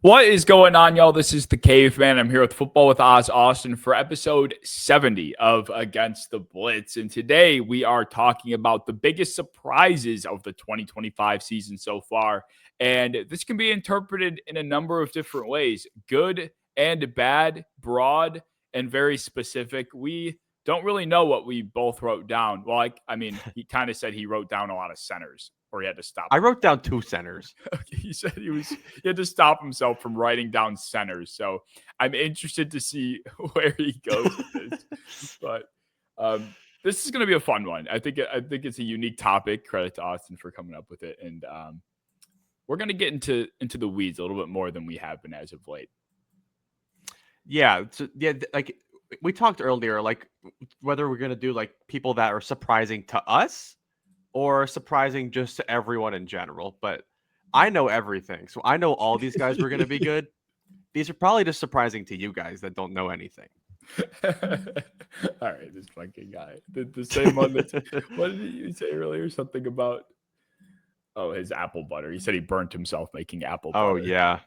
What is going on, y'all? This is the Caveman. I'm here with Football with Oz Austin for episode 70 of Against the Blitz. And today we are talking about the biggest surprises of the 2025 season so far. And this can be interpreted in a number of different ways: good and bad, broad and very specific. We don't really know what we both wrote down. Well, he kind of said he wrote down a lot of centers, or he had to stop. I wrote down 2 centers. He said he had to stop himself from writing down centers. So I'm interested to see where he goes with this. But this is going to be a fun one. I think it's a unique topic. Credit to Austin for coming up with it, and we're going to get into the weeds a little bit more than we have been as of late. Yeah, like we talked earlier, like whether we're going to do like people that are surprising to us or surprising just to everyone in general. But I know everything. So I know all these guys were going to be good. These are probably just surprising to you guys that don't know anything. All right, this fucking guy. The same one that's, what did you say earlier? Something about, his apple butter. He said he burnt himself making apple butter. Oh, yeah,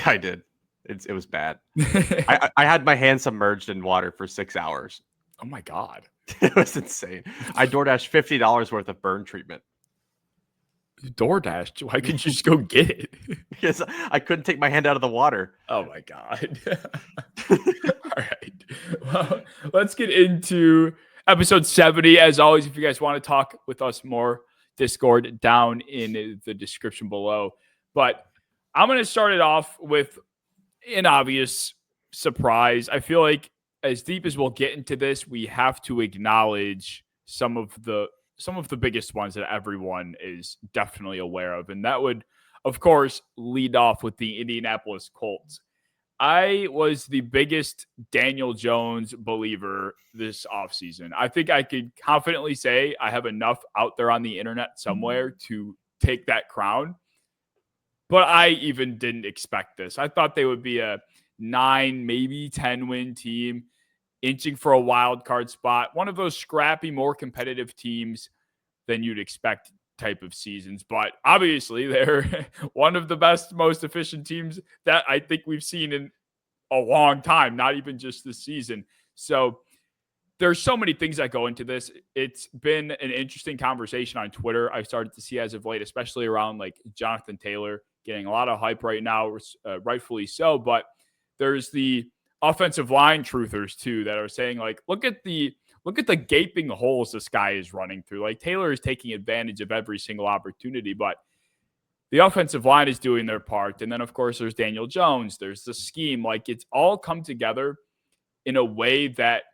I did. It was bad. I had my hand submerged in water for 6 hours. Oh, my God. It was insane. I DoorDashed $50 worth of burn treatment. DoorDash? Why couldn't you just go get it? Because I couldn't take my hand out of the water. Oh, my God. All right. Well, let's get into episode 70. As always, if you guys want to talk with us more, Discord down in the description below. But I'm going to start it off with an obvious surprise. I feel like as deep as we'll get into this, we have to acknowledge some of the biggest ones that everyone is definitely aware of. And that would, of course, lead off with the Indianapolis Colts. I was the biggest Daniel Jones believer this offseason. I think I could confidently say I have enough out there on the internet somewhere to take that crown. But I even didn't expect this. I thought they would be a 9, maybe 10 win team, inching for a wild card spot. One of those scrappy, more competitive teams than you'd expect type of seasons. But obviously, they're one of the best, most efficient teams that I think we've seen in a long time, not even just this season. So there's so many things that go into this. It's been an interesting conversation on Twitter I've started to see as of late, especially around like Jonathan Taylor getting a lot of hype right now, rightfully so. But there's the offensive line truthers too that are saying like, look at the gaping holes this guy is running through. Like Taylor is taking advantage of every single opportunity, but the offensive line is doing their part. And then of course there's Daniel Jones. There's the scheme. Like it's all come together in a way that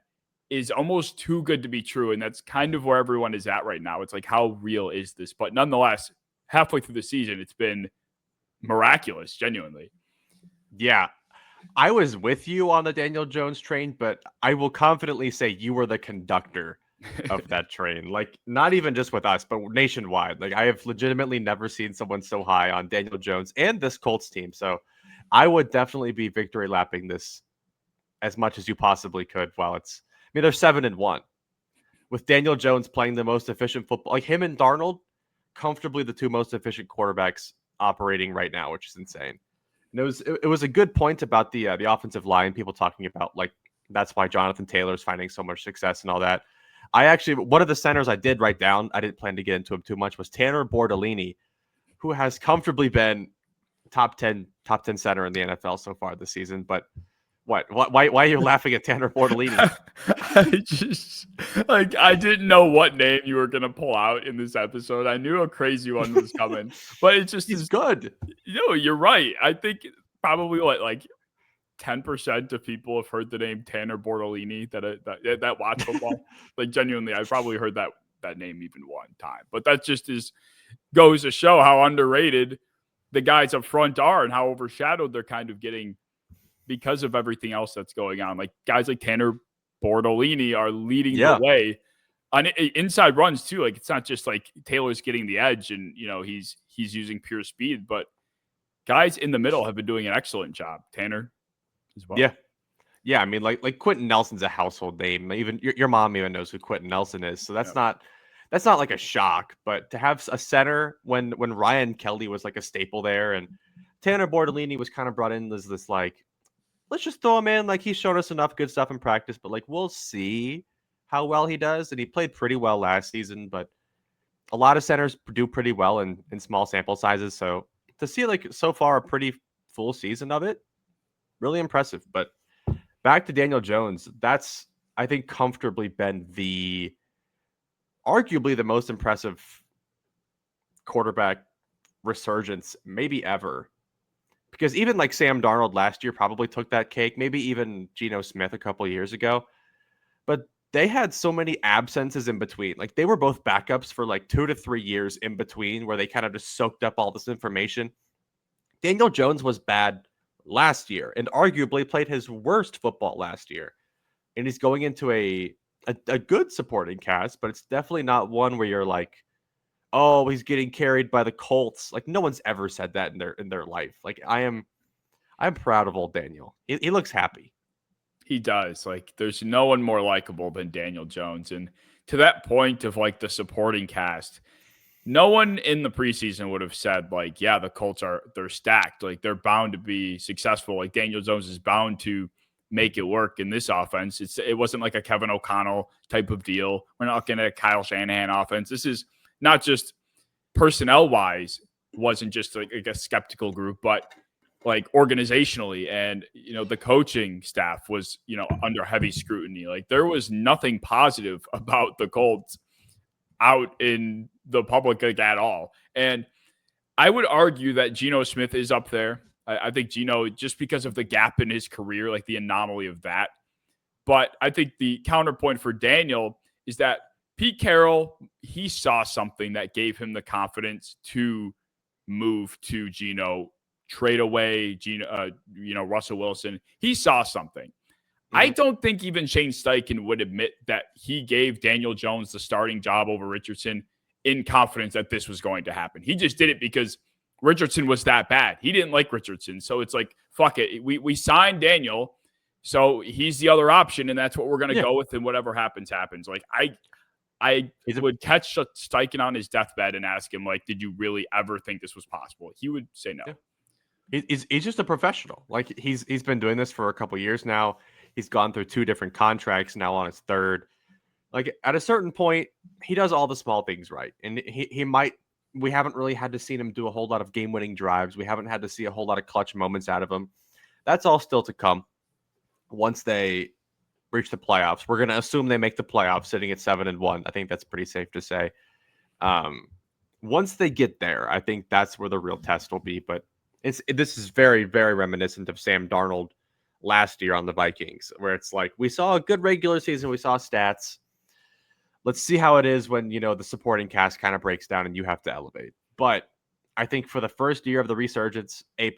is almost too good to be true. And that's kind of where everyone is at right now. It's like, how real is this? But nonetheless, halfway through the season, it's been miraculous, genuinely. Yeah. I was with you on the Daniel Jones train, but I will confidently say you were the conductor of that train. Like, not even just with us, but nationwide. Like, I have legitimately never seen someone so high on Daniel Jones and this Colts team. So I would definitely be victory lapping this as much as you possibly could while it's, I mean, they're 7-1 with Daniel Jones playing the most efficient football. Like him and Darnold, comfortably the 2 most efficient quarterbacks operating right now, which is insane. And it was a good point about the offensive line, people talking about like that's why Jonathan Taylor is finding so much success and all that. I actually, one of the centers I did write down, I didn't plan to get into him too much, was Tanner Bordolini, who has comfortably been top 10 center in the NFL so far this season. But why are you laughing at Tanner Bordolini? I didn't know what name you were gonna pull out in this episode. I knew a crazy one was coming, but it just is good. No, you're right. I think probably like 10% of people have heard the name Tanner Bordolini that watch football. Like genuinely, I probably heard that name even one time. But that just goes to show how underrated the guys up front are and how overshadowed they're kind of getting because of everything else that's going on. Like guys like Tanner Bordolini are leading the way on inside runs too. Like it's not just like Taylor's getting the edge and he's using pure speed, but guys in the middle have been doing an excellent job. Tanner as well. Yeah. I mean, like Quentin Nelson's a household name. Even your mom even knows who Quentin Nelson is. So that's not like a shock. But to have a center when Ryan Kelly was like a staple there, and Tanner Bordellini was kind of brought in as this like, let's just throw him in. Like he showed us enough good stuff in practice, but like we'll see how well he does. And he played pretty well last season, but a lot of centers do pretty well in small sample sizes. So to see like so far a pretty full season of it, really impressive. But back to Daniel Jones, that's I think comfortably been arguably the most impressive quarterback resurgence maybe ever. Because even like Sam Darnold last year probably took that cake, maybe even Geno Smith a couple of years ago. But they had so many absences in between. Like they were both backups for like 2 to 3 years in between where they kind of just soaked up all this information. Daniel Jones was bad last year and arguably played his worst football last year. And he's going into a good supporting cast, but it's definitely not one where you're like, oh, he's getting carried by the Colts. Like no one's ever said that in their life. Like I'm proud of old Daniel. He looks happy. He does. Like there's no one more likable than Daniel Jones. And to that point of like the supporting cast, no one in the preseason would have said like, yeah, the Colts they're stacked. Like they're bound to be successful. Like Daniel Jones is bound to make it work in this offense. It wasn't like a Kevin O'Connell type of deal. We're not looking at a Kyle Shanahan offense. This is not just personnel wise, wasn't just like a skeptical group, but like organizationally and, the coaching staff was, under heavy scrutiny. Like there was nothing positive about the Colts out in the public like at all. And I would argue that Geno Smith is up there. I think Geno, just because of the gap in his career, like the anomaly of that. But I think the counterpoint for Daniel is that Pete Carroll, he saw something that gave him the confidence to move to Geno, trade away Geno, Russell Wilson. He saw something. Mm-hmm. I don't think even Shane Steichen would admit that he gave Daniel Jones the starting job over Richardson in confidence that this was going to happen. He just did it because Richardson was that bad. He didn't like Richardson. So it's like, fuck it. We signed Daniel, so he's the other option, and that's what we're going to go with, and whatever happens, happens. Like, I would catch Steichen on his deathbed and ask him, like, did you really ever think this was possible? He would say no. Yeah. He's just a professional. Like, he's been doing this for a couple years now. He's gone through 2 different contracts, now on his 3rd. Like, at a certain point, he does all the small things right. And he might – we haven't really had to see him do a whole lot of game-winning drives. We haven't had to see a whole lot of clutch moments out of him. That's all still to come once they reach the playoffs. We're going to assume they make the playoffs sitting at 7-1. I think that's pretty safe to say. Once they get there, I think that's where the real test will be. But this is very, very reminiscent of Sam Darnold last year on the Vikings, where it's like, we saw a good regular season. We saw stats. Let's see how it is when, the supporting cast kind of breaks down and you have to elevate. But I think for the first year of the resurgence, A+.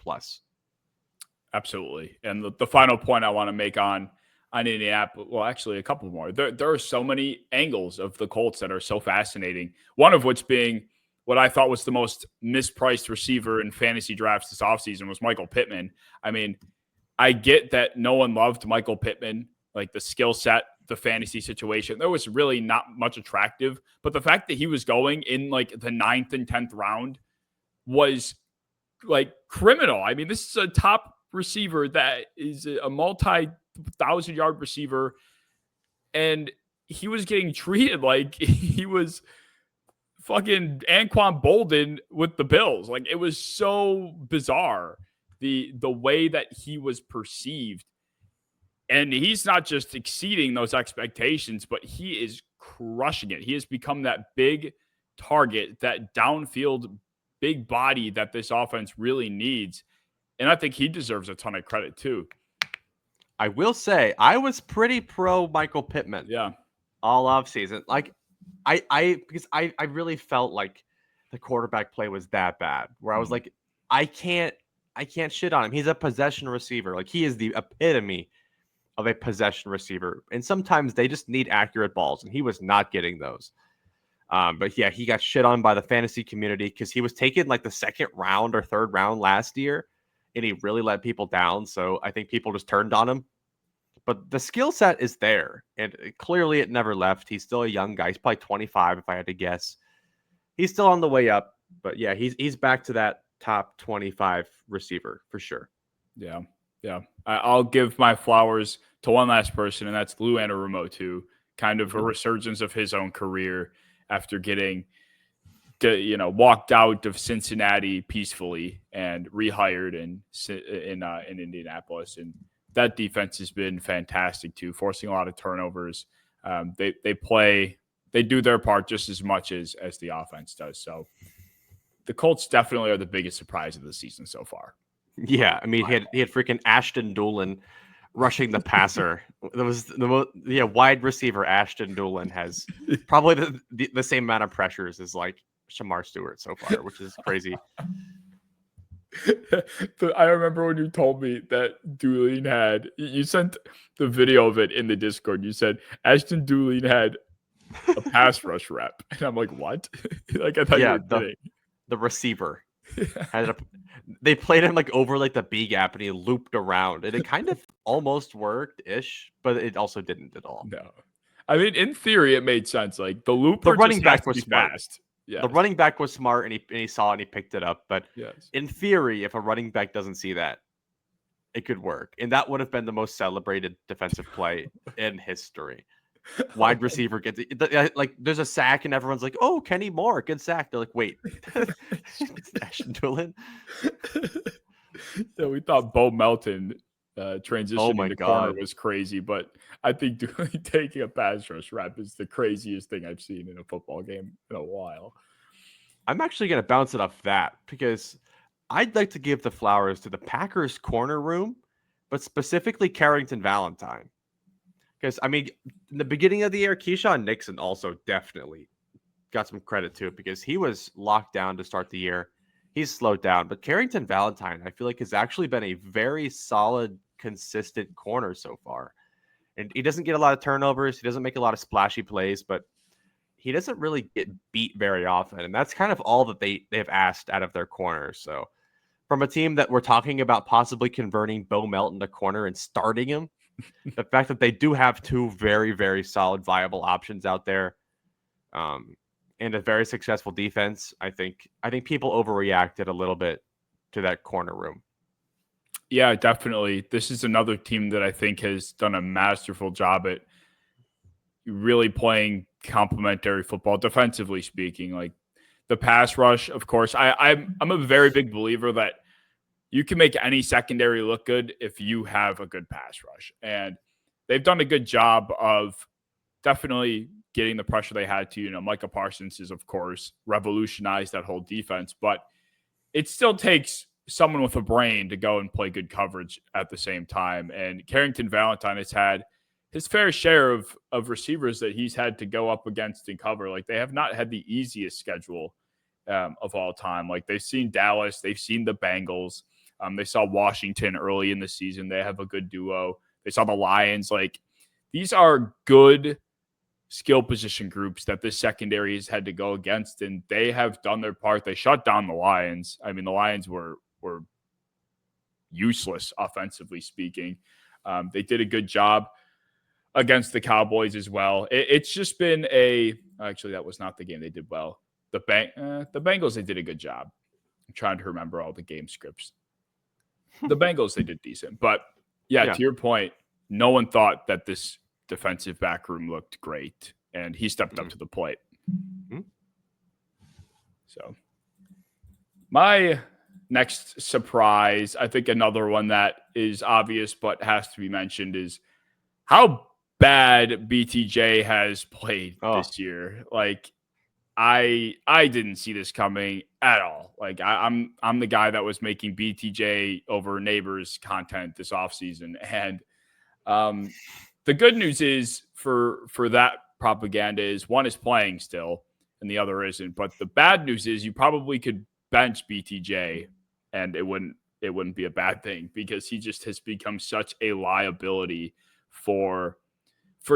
Absolutely. And the final point I want to make on Indianapolis, well, actually a couple more. There are so many angles of the Colts that are so fascinating. One of which being what I thought was the most mispriced receiver in fantasy drafts this offseason was Michael Pittman. I mean, I get that no one loved Michael Pittman, like the skill set, the fantasy situation. There was really not much attractive, but the fact that he was going in like the 9th and 10th round was like criminal. I mean, this is a top receiver that is a multi-1,000-yard receiver, and he was getting treated like he was fucking Anquan Bolden with the Bills. Like, it was so bizarre, the way that he was perceived. And he's not just exceeding those expectations, but he is crushing it. He has become that big target, that downfield big body that this offense really needs. And I think he deserves a ton of credit too. I will say, I was pretty pro Michael Pittman. Yeah. All offseason. Like, because I really felt like the quarterback play was that bad, where I was like, I can't shit on him. He's a possession receiver. Like, he is the epitome of a possession receiver. And sometimes they just need accurate balls, and he was not getting those. But yeah, he got shit on by the fantasy community because he was taken like the 2nd round or 3rd round last year, and he really let people down. So I think people just turned on him. But the skill set is there, and clearly it never left. He's still a young guy. He's probably 25 if I had to guess. He's still on the way up. But yeah, he's back to that top 25 receiver for sure. Yeah. Yeah. I'll give my flowers to one last person, and that's Lou Anarumo, too. Kind of a resurgence of his own career after getting, walked out of Cincinnati peacefully and rehired in Indianapolis. And that defense has been fantastic, too, forcing a lot of turnovers. They do their part just as much as the offense does. So the Colts definitely are the biggest surprise of the season so far. Yeah, I mean, he had freaking Ashton Doolin rushing the passer. That was the most, wide receiver Ashton Doolin has probably the same amount of pressures as like Shamar Stewart so far, which is crazy. I remember when you told me that Doolin had, you sent the video of it in the Discord. You said Ashton Doolin had a pass rush rep, and I'm like, what? Like I thought you were kidding. The receiver they played him like over like the B gap, and he looped around, and it kind of almost worked ish, but it also didn't at all. No, I mean in theory it made sense. Like the looper, the running back was smart. Fast. Yes. The running back was smart, and he saw it and he picked it up. But yes. In theory, if a running back doesn't see that, it could work, and that would have been the most celebrated defensive play in history. Wide receiver gets like there's a sack and everyone's like, "Oh, Kenny Moore, good sack." They're like, "Wait, Ashton Doolin." Yeah, we thought Bo Melton transitioning to corner was crazy, but I think Doolin taking a pass rush rep is the craziest thing I've seen in a football game in a while. I'm actually going to bounce it off that because I'd like to give the flowers to the Packers corner room, but specifically Carrington Valentine. Because, I mean, in the beginning of the year, Keyshawn Nixon also definitely got some credit to it because he was locked down to start the year. He's slowed down. But Carrington Valentine, I feel like, has actually been a very solid, consistent corner so far. And he doesn't get a lot of turnovers. He doesn't make a lot of splashy plays, but he doesn't really get beat very often. And that's kind of all that they've asked out of their corners. So from a team that we're talking about possibly converting Bo Melton to corner and starting him, the fact that they do have two very, very solid, viable options out there, and a very successful defense, I think people overreacted a little bit to that corner room. Yeah, definitely. This is another team that I think has done a masterful job at really playing complementary football, defensively speaking. Like the pass rush, of course. I'm a very big believer that you can make any secondary look good if you have a good pass rush. And they've done a good job of definitely getting the pressure they had to. Micah Parsons has, of course, revolutionized that whole defense, but it still takes someone with a brain to go and play good coverage at the same time. And Carrington Valentine has had his fair share of receivers that he's had to go up against and cover. Like they have not had the easiest schedule of all time. Like they've seen Dallas, they've seen the Bengals. They saw Washington early in the season. They have a good duo. They saw the Lions. Like these are good skill position groups that this secondary has had to go against, and they have done their part. They shut down the Lions. I mean, the Lions were useless offensively speaking. They did a good job against the Cowboys as well. It's just been actually, that was not the game they did well. The Bengals, they did a good job. I'm trying to remember all the game scripts. The Bengals, they did decent. But, yeah, to your point, no one thought that this defensive back room looked great, and he stepped up to the plate. So, my next surprise, I think another one that is obvious but has to be mentioned is how bad BTJ has played this year. Like, I didn't see this coming at all. Like I'm the guy that was making BTJ over neighbors content this offseason. And the good news is for that propaganda is one is playing still and the other isn't. But the bad news is you probably could bench BTJ and it wouldn't be a bad thing because he just has become such a liability for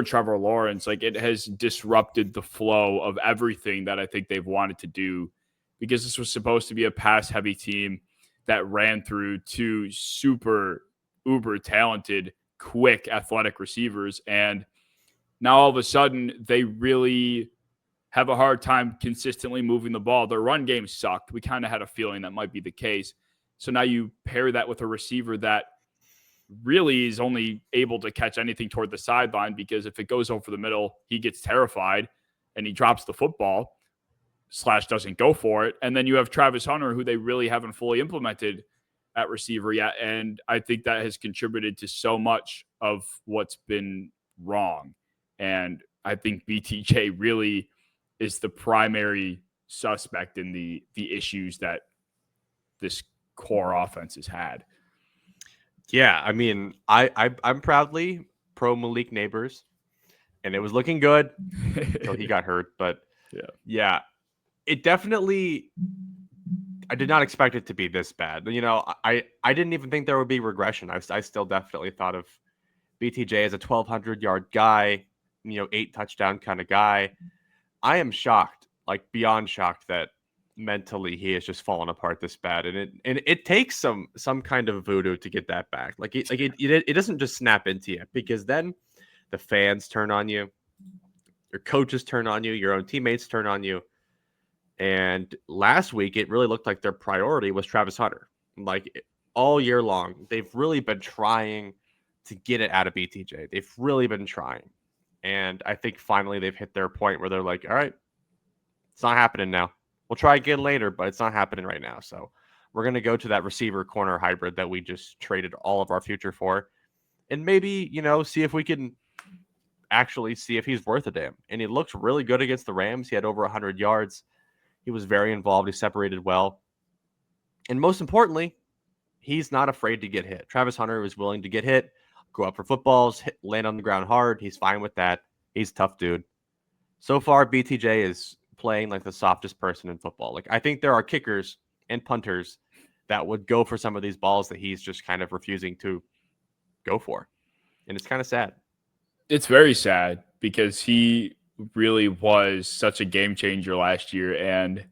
Trevor Lawrence. Like it has disrupted the flow of everything that I think they've wanted to do because this was supposed to be a pass heavy team that ran through two super uber talented, quick athletic receivers. And now all of a sudden they really have a hard time consistently moving the ball. Their run game sucked. We kind of had a feeling that might be the case. So now you pair that with a receiver that really is only able to catch anything toward the sideline, because if it goes over the middle, he gets terrified and he drops the football / doesn't go for it. And then you have Travis Hunter, who they really haven't fully implemented at receiver yet. And I think that has contributed to so much of what's been wrong. And I think BTJ really is the primary suspect in the issues that this core offense has had. Yeah, I mean, I'm proudly pro Malik Neighbors, and it was looking good until he got hurt. But yeah, it definitely. I did not expect it to be this bad. You know, I didn't even think there would be regression. I still definitely thought of BTJ as a 1,200-yard guy, 8 touchdown kind of guy. I am shocked, like beyond shocked, that mentally he has just fallen apart this bad, and it takes some kind of voodoo to get that back. It doesn't just snap into you, because then the fans turn on you, your coaches turn on you, your own teammates turn on you. And last week, it really looked like their priority was Travis Hunter. Like all year long, they've really been trying to get it out of BTJ. They've really been trying. And I think finally they've hit their point where they're like, all right, it's not happening now. We'll try again later, but it's not happening right now. So we're going to go to that receiver corner hybrid that we just traded all of our future for. And maybe, see if we can actually see if he's worth a damn. And he looked really good against the Rams. He had over 100 yards. He was very involved. He separated well. And most importantly, he's not afraid to get hit. Travis Hunter was willing to get hit, go up for footballs, land on the ground hard. He's fine with that. He's a tough dude. So far, BTJ is playing like the softest person in football. Like, I think there are kickers and punters that would go for some of these balls that he's just kind of refusing to go for. And it's kind of sad. It's very sad, because he really was such a game changer last year. And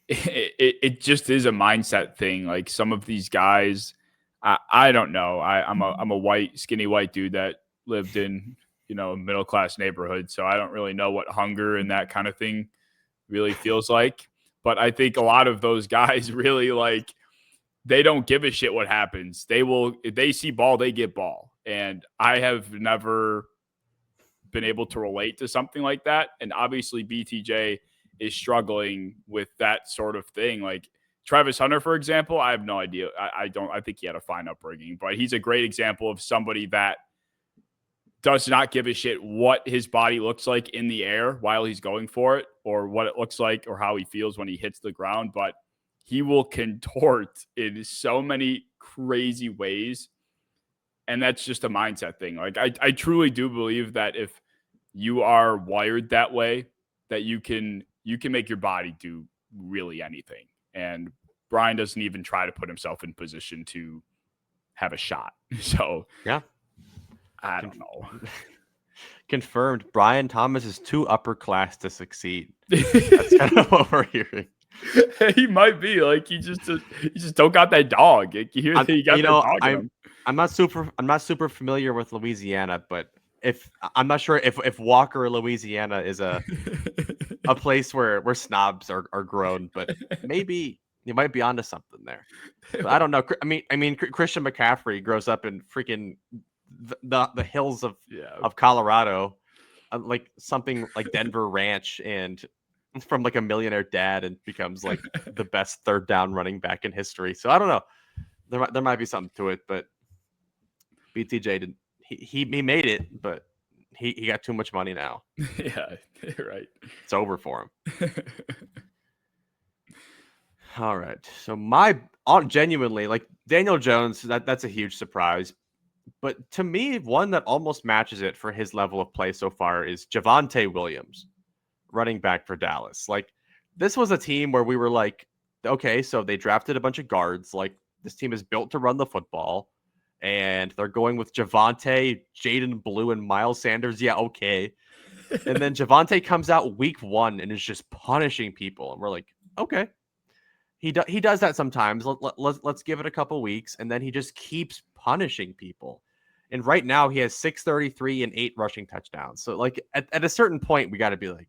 it just is a mindset thing. Like, some of these guys, I don't know. I'm a white, skinny white dude that lived in, a middle-class neighborhood. So I don't really know what hunger and that kind of thing really feels like. But I think a lot of those guys really, like, they don't give a shit what happens. If they see ball, they get ball. And I have never been able to relate to something like that. And obviously BTJ is struggling with that sort of thing. Like Travis Hunter, for example, I have no idea. I think he had a fine upbringing, but he's a great example of somebody that does not give a shit what his body looks like in the air while he's going for it, or what it looks like, or how he feels when he hits the ground. But he will contort in so many crazy ways. And that's just a mindset thing. Like, I truly do believe that if you are wired that way, that you can make your body do really anything. And Brian doesn't even try to put himself in position to have a shot. So yeah, I don't know. Confirmed. Brian Thomas is too upper class to succeed. That's kind of what we're hearing. He might be like, he just don't got that dog. You hear that he got that dog in him. I'm not super familiar with Louisiana, but I'm not sure if Walker, Louisiana is a place where snobs are grown, but maybe you might be onto something there. But I don't know. I mean, Christian McCaffrey grows up in freaking the hills of Colorado, like something like Denver Ranch, and from like a millionaire dad, and becomes like the best third down running back in history. So I don't know. There might be something to it, but BTJ didn't. He made it, but he got too much money now. Yeah, right. It's over for him. All right. So genuinely, like Daniel Jones, that's a huge surprise. But to me, one that almost matches it for his level of play so far is Javonte Williams, running back for Dallas. Like, this was a team where we were like, okay, so they drafted a bunch of guards. Like, this team is built to run the football, and they're going with Javonte, Jaden Blue, and Miles Sanders. Yeah, okay. And then Javonte comes out week 1 and is just punishing people, and we're like, okay. He does that sometimes. Let's give it a couple weeks, and then he just keeps punishing people. And right now he has 633 and 8 rushing touchdowns. So like at a certain point, we got to be like,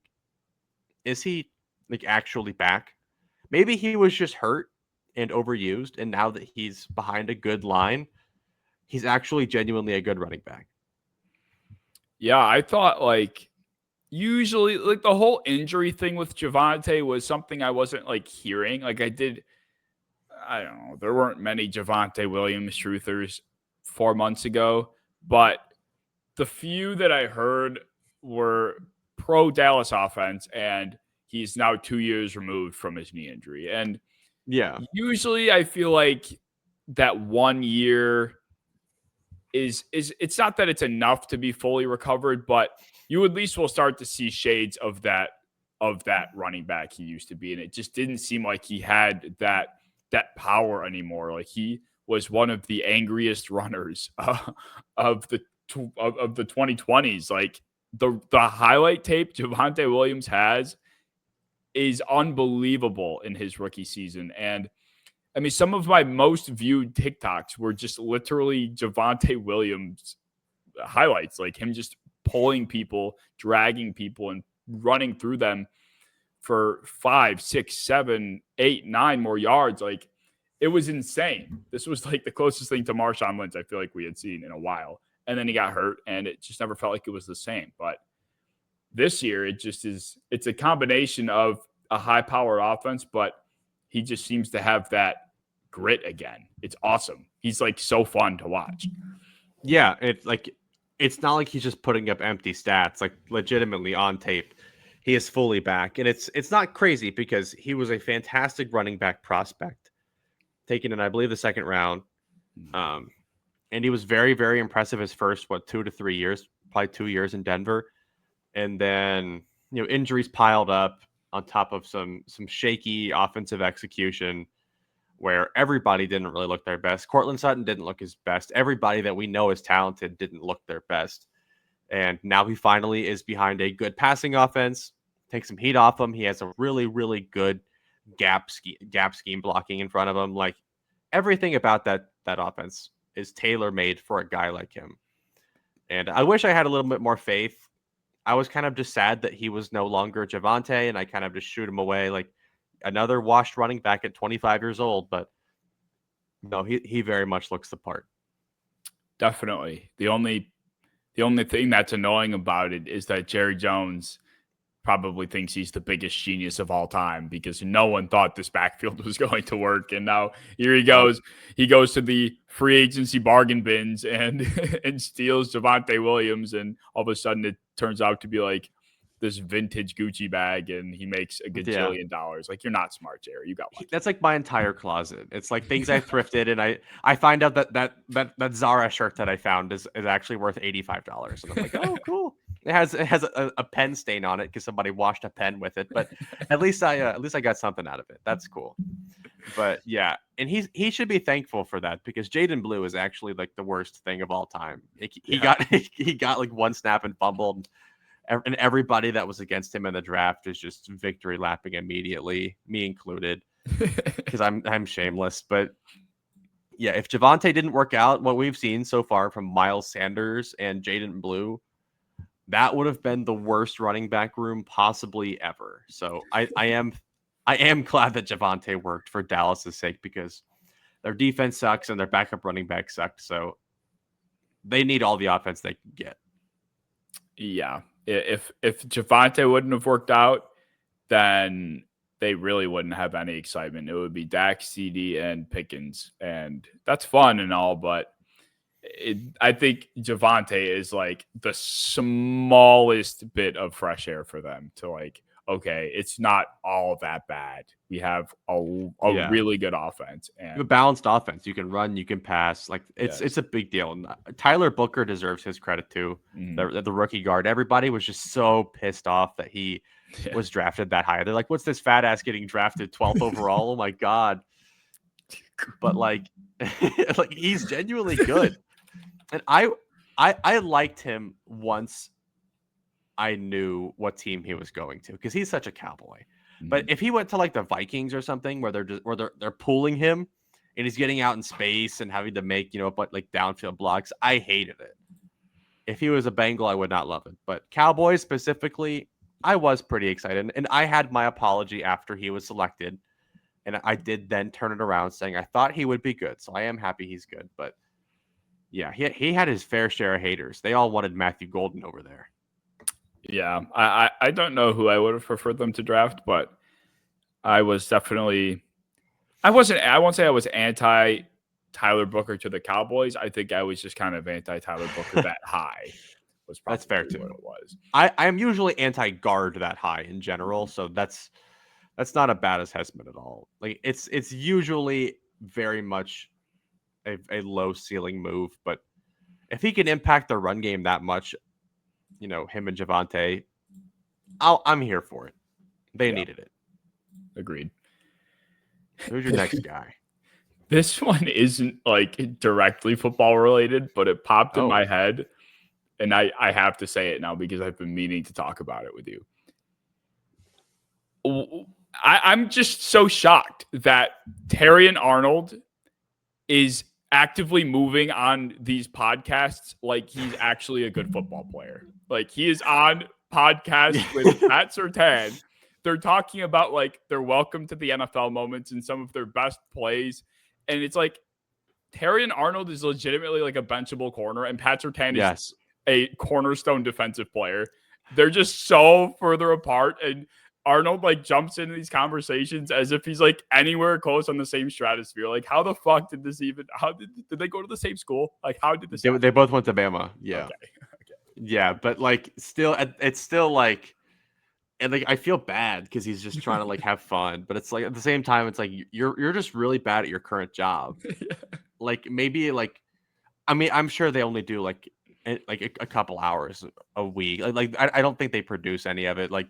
is he like actually back? Maybe he was just hurt and overused, and now that he's behind a good line, he's actually genuinely a good running back. Yeah, I thought like usually like the whole injury thing with Javante was something I wasn't like hearing. Like I don't know, there weren't many Javante Williams truthers 4 months ago, but the few that I heard were pro Dallas offense, and he's now 2 years removed from his knee injury. And Yeah. usually I feel like that 1 year is it's not that it's enough to be fully recovered, but you at least will start to see shades of that running back he used to be. And it just didn't seem like he had that power anymore. Like he was one of the angriest runners of the 2020s. Like the highlight tape Javante Williams has is unbelievable in his rookie season. And I mean, some of my most viewed TikToks were just literally Javante Williams highlights, like him just pulling people, dragging people, and running through them for 5, 6, 7, 8, 9 more yards. Like it was insane. This was like the closest thing to Marshawn Lynch I feel like we had seen in a while. And then he got hurt, and it just never felt like it was the same. But this year, it's a combination of a high powered offense, but he just seems to have that grit again. It's awesome. He's like so fun to watch. Yeah, it's not like he's just putting up empty stats. Like legitimately on tape, he is fully back, and it's not crazy because he was a fantastic running back prospect, taken in I believe the second round, and he was very very impressive his first 2 to 3 years, probably 2 years in Denver, and then injuries piled up on top of some shaky offensive execution where everybody didn't really look their best. Cortland Sutton didn't look his best. Everybody that we know is talented didn't look their best. And now he finally is behind a good passing offense. Take some heat off him. He has a really, really good gap scheme blocking in front of him. Like everything about that offense is tailor-made for a guy like him. And I wish I had a little bit more faith. I was kind of just sad that he was no longer Javante, and I kind of just shoot him away like another washed running back at 25 years old. But no, he very much looks the part. Definitely. The only thing that's annoying about it is that Jerry Jones probably thinks he's the biggest genius of all time because no one thought this backfield was going to work. And now here he goes. He goes to the free agency bargain bins and and steals Javante Williams. And all of a sudden it turns out to be like this vintage Gucci bag, and he makes a gajillion dollars. Like, you're not smart, Jerry. You got lucky. That's like my entire closet. It's like things I thrifted, and I find out that Zara shirt that I found is actually worth $85, and I'm like, oh, cool. It has a pen stain on it because somebody washed a pen with it, but at least I got something out of it. That's cool. But yeah, and he should be thankful for that because Jaden Blue is actually like the worst thing of all time. He got like one snap and fumbled. And everybody that was against him in the draft is just victory lapping immediately, me included, because I'm shameless. But yeah, if Javante didn't work out, what we've seen so far from Miles Sanders and Jaden Blue, that would have been the worst running back room possibly ever. So I am glad that Javante worked for Dallas's sake because their defense sucks and their backup running back sucked. So they need all the offense they can get. Yeah. If Javante wouldn't have worked out, then they really wouldn't have any excitement. It would be Dak, CD, and Pickens, and that's fun and all, but I think Javante is like the smallest bit of fresh air for them to like, okay, it's not all that bad. We have a really good offense and a balanced offense. You can run, you can pass. Like it's a big deal. And Tyler Booker deserves his credit too. Mm-hmm. The rookie guard. Everybody was just so pissed off that he was drafted that high. They're like, "What's this fat ass getting drafted 12th overall?" Oh my god! But like he's genuinely good, and I liked him once I knew what team he was going to because he's such a cowboy. Mm-hmm. But if he went to like the Vikings or something where they're pulling him and he's getting out in space and having to make but like downfield blocks, I hated it. If he was a Bengal, I would not love it. But Cowboys specifically, I was pretty excited, and I had my apology after he was selected, and I did then turn it around saying I thought he would be good, so I am happy he's good. But yeah, he had his fair share of haters. They all wanted Matthew Golden over there. Yeah, I don't know who I would have preferred them to draft, but I was definitely I won't say I was anti Tyler Booker to the Cowboys. I think I was just kind of anti Tyler Booker that high was That's probably fair what too. it was. I'm usually anti guard that high in general, so that's not a bad assessment at all. Like it's usually very much a low ceiling move, but if he can impact the run game that much, him and Javante, I'm here for it. They Yeah, needed it. agreed. Who's your next guy? This one isn't like directly football related, but it popped in Oh, my head, and I have to say it now because I've been meaning to talk about it with you. I'm just so shocked that Terrion Arnold is actively moving on these podcasts like he's actually a good football player. Like he is on podcasts with Pat Surtain. They're talking about like their welcome to the NFL moments and some of their best plays. And it's like Terrion Arnold is legitimately like a benchable corner, and Pat Surtain is yes. a cornerstone defensive player. They're just so further apart, and Arnold like jumps into these conversations as if he's like anywhere close on the same stratosphere. Like, how the fuck did this even? How did they go to the same school? Like, how did this? They both went to Bama. Yeah. Okay. Yeah, but like still it's still like, and like I feel bad because he's just trying to like have fun, but it's like at the same time it's like you're just really bad at your current job. Yeah. Like maybe like, I mean, I'm sure they only do like a couple hours a week. I don't think they produce any of it. Like,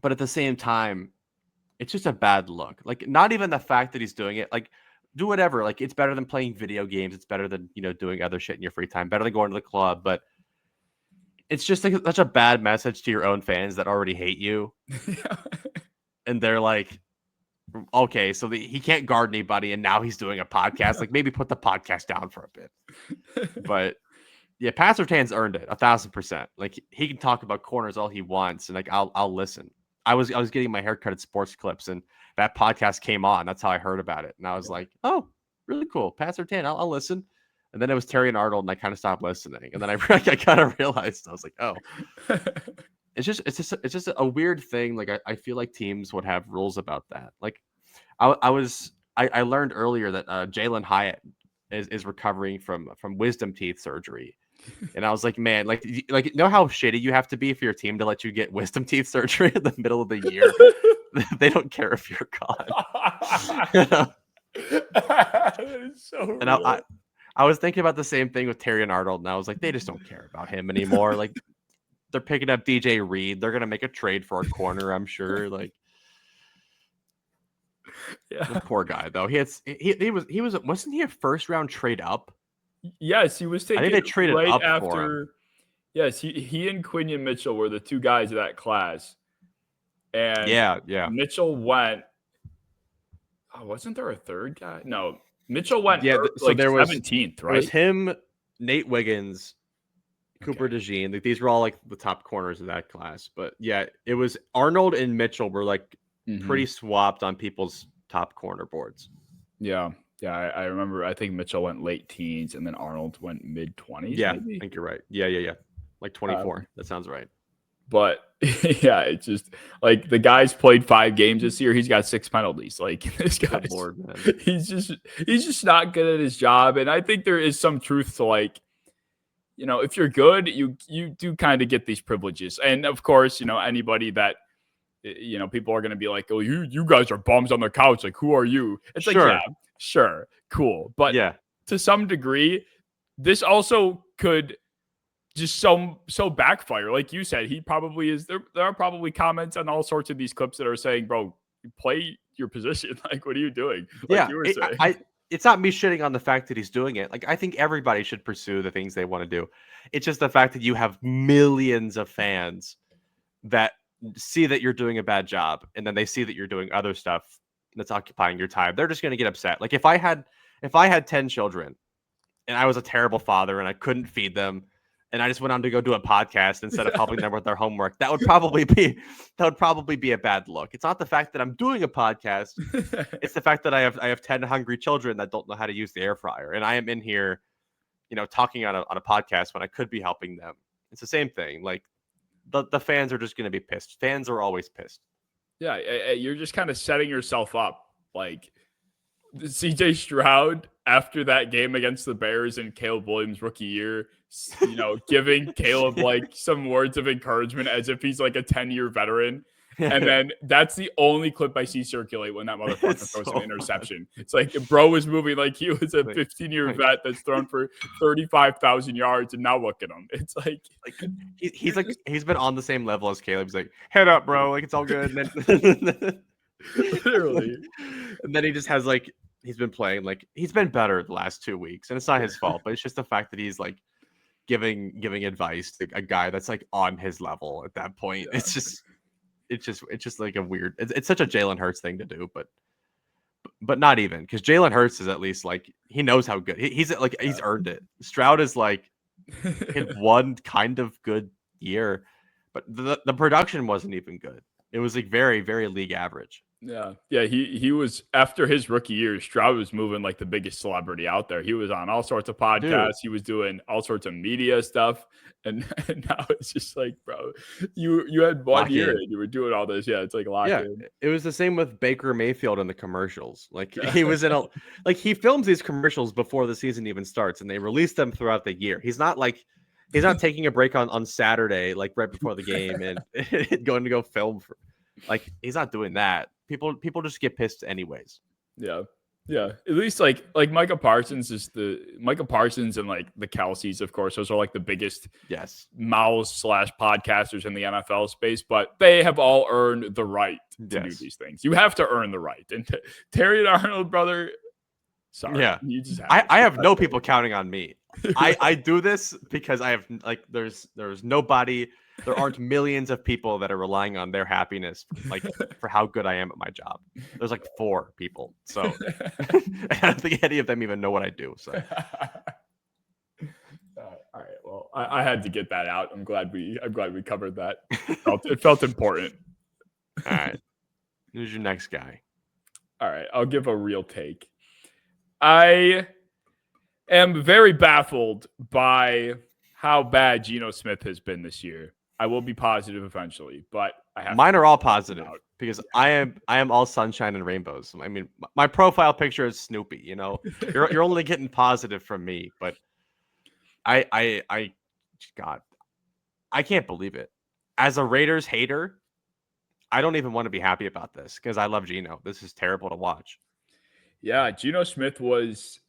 but at the same time, it's just a bad look. Like, not even the fact that he's doing it. Like, do whatever. Like, it's better than playing video games. It's better than doing other shit in your free time. Better than going to the club. But it's just like such a bad message to your own fans that already hate you, Yeah. and they're like, okay, so he can't guard anybody, and now he's doing a podcast. Like, maybe put the podcast down for a bit. But yeah, Pat Surtain's earned it 1,000%. Like he can talk about corners all he wants, and like I'll listen. I was getting my haircut at Sports Clips, and that podcast came on. That's how I heard about it, and I was like, oh, really cool, Pat Surtain. I'll listen. And then it was Terrion Arnold, and I kind of stopped listening. And then I kind of realized, I was like, oh, it's just a weird thing. Like I feel like teams would have rules about that. Like I learned earlier that Jalen Hyatt is recovering from wisdom teeth surgery. And I was like, man, like know how shitty you have to be for your team to let you get wisdom teeth surgery in the middle of the year? They don't care if you're gone. That is so And real. I was thinking about the same thing with Terrion Arnold, and I was like, they just don't care about him anymore. Like they're picking up DJ Reed. They're gonna make a trade for a corner, I'm sure. Like, Yeah. the poor guy though. He wasn't he a first round trade up? Yes, he was I think taken they traded right up for him. after. Yes, he and Quinion Mitchell were the two guys of that class, and Yeah. Mitchell went. Oh, wasn't there a third guy? No, Mitchell went Yeah, so like there was 17th, it was right? him, Nate Wiggins, Cooper Okay. DeJean. Like these were all like the top corners of that class. But yeah, it was Arnold and Mitchell were like Mm-hmm. pretty swapped on people's top corner boards. Yeah, yeah, I remember. I think Mitchell went late teens, and then Arnold went mid 20s, Yeah, I maybe. think you're right. Yeah. Like 24. That sounds right. But yeah, it's just like the guy's played 5 games this year. He's got 6 penalties. Like this Good guy's, lord, man. he's just not good at his job. And I think there is some truth to like, if you're good, you do kind of get these privileges. And of course, anybody that people are going to be like, oh, you guys are bums on the couch. Like, who are you? It's like, yeah, Sure. sure, cool. But Yeah. to some degree, this also could just so backfire. Like you said, he probably is there. There are probably comments on all sorts of these clips that are saying, bro, play your position. Like, what are you doing? Like Yeah. you were saying. It's not me shitting on the fact that he's doing it. Like, I think everybody should pursue the things they want to do. It's just the fact that you have millions of fans that see that you're doing a bad job, and then they see that you're doing other stuff that's occupying your time. They're just going to get upset. Like if I had 10 children and I was a terrible father and I couldn't feed them, and I just went on to go do a podcast instead of helping them with their homework. That would probably be a bad look. It's not the fact that I'm doing a podcast. It's the fact that I have 10 hungry children that don't know how to use the air fryer. And I am in here, talking on a podcast when I could be helping them. It's the same thing. Like the fans are just going to be pissed. Fans are always pissed. Yeah. You're just kind of setting yourself up. Like CJ Stroud after that game against the Bears and Caleb Williams rookie year, giving Caleb like some words of encouragement as if he's like a 10-year veteran. And then that's the only clip I see circulate when that motherfucker throws an interception. It's like bro was moving like he was a 15-year vet that's thrown for 35,000 yards, and now look at him. It's like he's been on the same level as Caleb. He's like, head up, bro, like it's all good. And then literally, and then he just has like he's been playing like he's been better the last 2 weeks, and it's not his fault, but it's just the fact that he's like giving advice to a guy that's like on his level at that point. Yeah. It's just like a weird. It's such a Jalen Hurts thing to do, but not even, because Jalen Hurts is at least like he knows how good he's earned it. Stroud is like had one kind of good year, but the production wasn't even good. It was like very, very league average. Yeah. He was, after his rookie year, Stroud was moving like the biggest celebrity out there. He was on all sorts of podcasts. Dude. He was doing all sorts of media stuff. And now it's just like, bro, you had one year and you were doing all this. Yeah, it's like locked in. It was the same with Baker Mayfield in the commercials. Like he was in he films these commercials before the season even starts, and they release them throughout the year. He's not taking a break on Saturday, like right before the game, and going to go film for. Like he's not doing that. People just get pissed anyways. Yeah. At least like Micah Parsons and like the Kelce's, of course, those are like the biggest mouths / podcasters in the NFL space, but they have all earned the right to do these things. You have to earn the right. And Terry and Arnold, brother, sorry. Yeah. You just I have no people counting on me. I do this because I have like there's nobody. There aren't millions of people that are relying on their happiness, like for how good I am at my job. There's like 4 people, so I don't think any of them even know what I do. So, all right. Well, I had to get that out. I'm glad we covered that. It felt important. All right. Who's your next guy? All right. I'll give a real take. I am very baffled by how bad Geno Smith has been this year. I will be positive eventually, but mine are all positive because I am all sunshine and rainbows. I mean, my profile picture is Snoopy. You're only getting positive from me, but I can't believe it. As a Raiders hater, I don't even want to be happy about this because I love Geno. This is terrible to watch. Yeah, Geno Smith was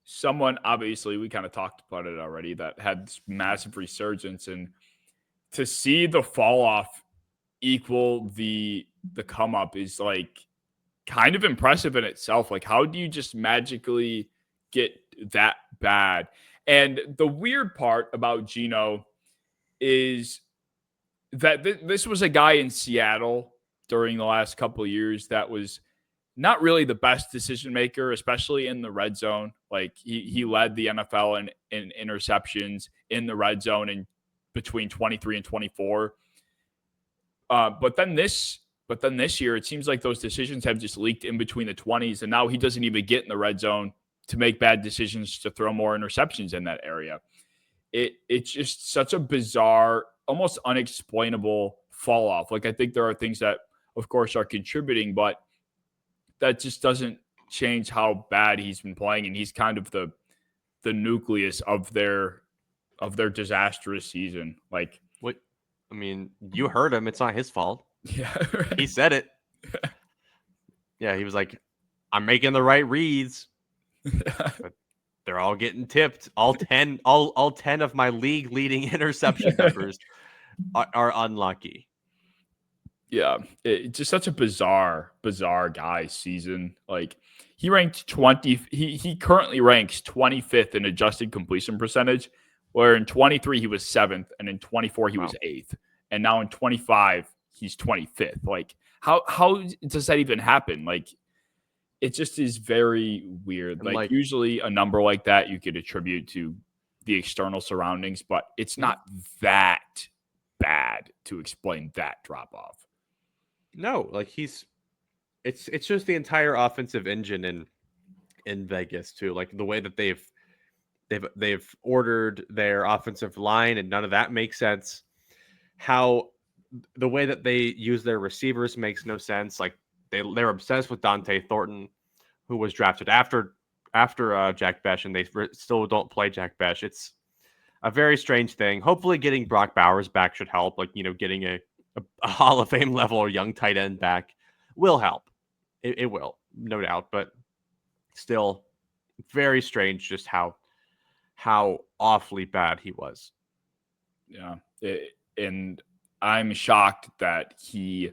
someone, obviously, we kind of talked about it already, that had this massive resurgence, and to see the fall off equal the come up is like kind of impressive in itself. Like, how do you just magically get that bad? And the weird part about Geno is that this was a guy in Seattle during the last couple of years that was not really the best decision maker, especially in the red zone. Like he led the NFL in interceptions in the red zone in between 23 and 24. But then this year, it seems like those decisions have just leaked in between the 20s, and now he doesn't even get in the red zone to make bad decisions to throw more interceptions in that area. It's just such a bizarre, almost unexplainable fall off. Like, I think there are things that, of course, are contributing, but that just doesn't change how bad he's been playing, and he's kind of the nucleus of their disastrous season. Like, what? I mean, you heard him. It's not his fault. Yeah, right. He said it. Yeah, he was like, "I'm making the right reads." But they're all getting tipped. All 10 of my league leading interception numbers are unlucky. Yeah, it's just such a bizarre guy season. Like, he ranked 20. He currently ranks 25th in adjusted completion percentage, where in 23 he was 7th, and in 24 he was 8th, and now in 25 he's 25th. Like, how does that even happen? Like, it just is very weird. Like, usually a number like that you could attribute to the external surroundings, but it's Mhm. not that bad to explain that drop off. No, like it's just the entire offensive engine in Vegas too. Like the way that they've ordered their offensive line, and none of that makes sense. How the way that they use their receivers makes no sense. Like they're obsessed with Dante Thornton, who was drafted after Jack Besh, and they still don't play Jack Besh. It's a very strange thing. Hopefully, getting Brock Bowers back should help. Like, getting a Hall of Fame level young tight end back will help. It will, no doubt. But still, very strange just how awfully bad he was. Yeah. And I'm shocked that he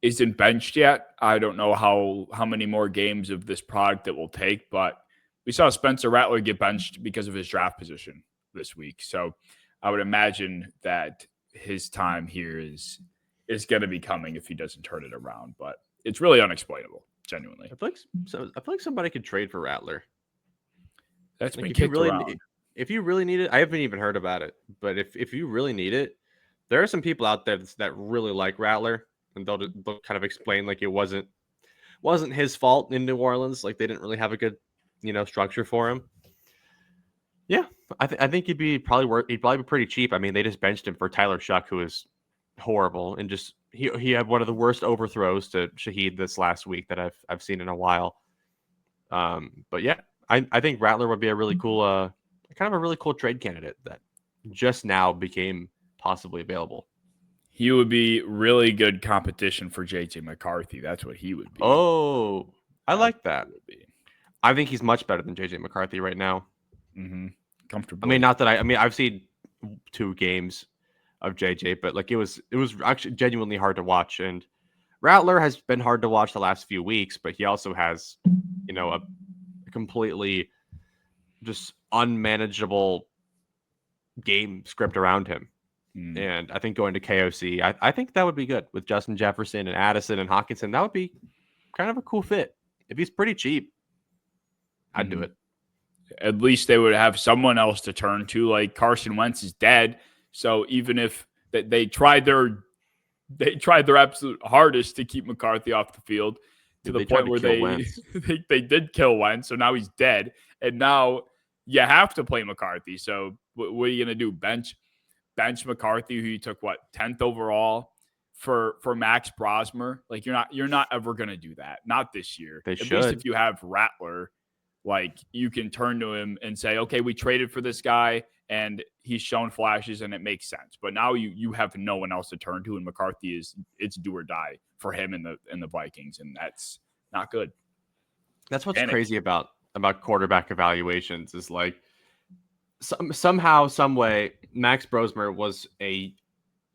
isn't benched yet. I don't know how many more games of this product it will take, but we saw Spencer Rattler get benched because of his draft position this week. So I would imagine that his time here is going to be coming if he doesn't turn it around. But it's really unexplainable, genuinely. I feel like somebody could trade for Rattler. That's Like been kicked around. if you really need it, I haven't even heard about it. But if you really need it, there are some people out there that really like Rattler, and they'll kind of explain like it wasn't his fault in New Orleans. Like they didn't really have a good structure for him. Yeah, I think he'd probably be pretty cheap. I mean, they just benched him for Tyler Shuck, who is horrible, and just he had one of the worst overthrows to Shaheed this last week that I've seen in a while. But yeah, I think Rattler would be a really cool kind of a really cool trade candidate that just now became possibly available. He would be really good competition for JJ McCarthy. That's what he would be. Oh, I like that. Would be. I think he's much better than JJ McCarthy right now. Mm-hmm. Comfortably. I mean, not that I mean, I've seen 2 games of JJ, but like it was actually genuinely hard to watch. And Rattler has been hard to watch the last few weeks, but he also has, a completely just unmanageable game script around him. And I think going to KOC, I think that would be good with Justin Jefferson and Addison and Hawkinson. That would be kind of a cool fit. If he's pretty cheap, I'd do it. At least they would have someone else to turn to. Like Carson Wentz is dead, so even if they tried their absolute hardest to keep McCarthy off the field to the point where they did kill Wentz, so now he's dead, and now you have to play McCarthy. So what are you gonna do? Bench McCarthy, who you took 10th overall for Max Brosmer? Like you're not ever gonna do that. Not this year. At least if you have Rattler, like you can turn to him and say, okay, we traded for this guy and he's shown flashes and it makes sense. But now you have no one else to turn to, and McCarthy it's do or die for him in the Vikings, and that's not good. That's what's crazy about quarterback evaluations is like somehow, some way, Max Brosmer was a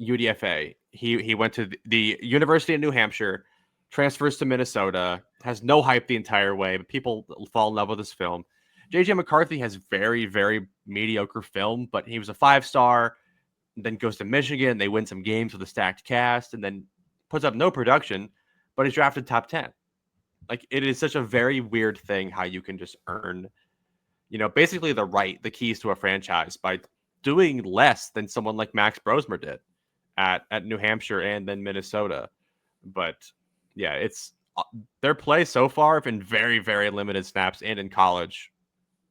UDFA. He went to the University of New Hampshire, transfers to Minnesota, has no hype the entire way, but people fall in love with his film. JJ McCarthy has very, very mediocre film, but he was a 5-star, then goes to Michigan. They win some games with a stacked cast, and then puts up no production, but he's drafted top 10. Like, it is such a very weird thing how you can just earn, basically the keys to a franchise by doing less than someone like Max Brosmer did at New Hampshire and then Minnesota. But yeah, it's their play so far have been very, very limited snaps and in college.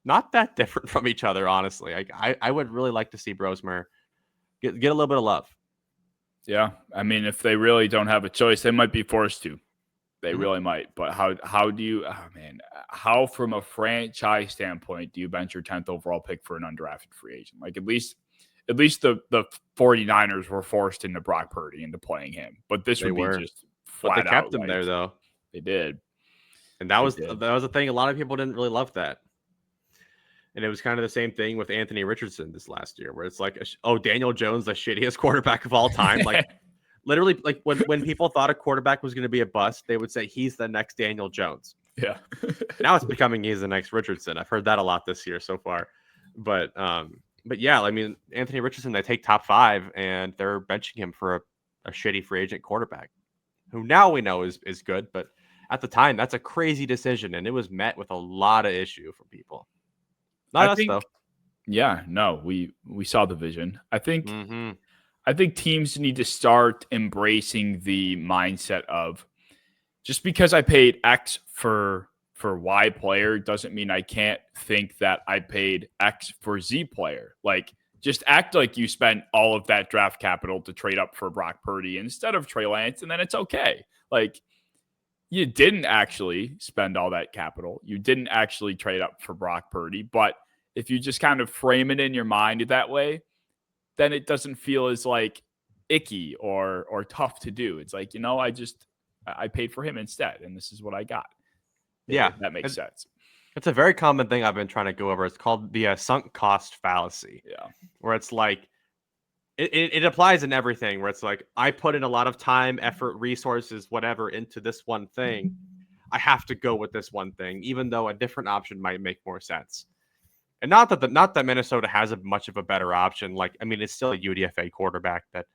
Not that different from each other, honestly. I would really like to see Brosmer get a little bit of love. Yeah. I mean, if they really don't have a choice, they might be forced to. They really might. But how do you, how from a franchise standpoint do you bench your 10th overall pick for an undrafted free agent? Like at least the 49ers were forced into Brock Purdy into playing him. But this would be just flat out. But they kept him there though. They did. And that was the thing. A lot of people didn't really love that. And it was kind of the same thing with Anthony Richardson this last year, where it's like, Daniel Jones, the shittiest quarterback of all time. Like literally, like when people thought a quarterback was going to be a bust, they would say he's the next Daniel Jones. Yeah. Now it's becoming he's the next Richardson. I've heard that a lot this year so far. But yeah, I mean, Anthony Richardson, they take top 5 and they're benching him for a shitty free agent quarterback who now we know is good. But at the time, that's a crazy decision. And it was met with a lot of issue from people. Not us, though. Yeah, no, we saw the vision. Mm-hmm. I think teams need to start embracing the mindset of just because I paid X for Y player doesn't mean I can't think that I paid X for Z player. Like just act like you spent all of that draft capital to trade up for Brock Purdy instead of Trey Lance, and then it's okay. Like you didn't actually spend all that capital. You didn't actually trade up for Brock Purdy, but if you just kind of frame it in your mind that way, then it doesn't feel as like icky or tough to do. It's like, I paid for him instead, and this is what I got. Yeah, If that makes sense. it's a very common thing I've been trying to go over. It's called the sunk cost fallacy, Yeah. where it's like it applies in everything. Where it's like I put in a lot of time, effort, resources, whatever into this one thing. I have to go with this one thing, even though a different option might make more sense. And not that Minnesota has a much of a better option. Like I mean, it's still a UDFA quarterback that,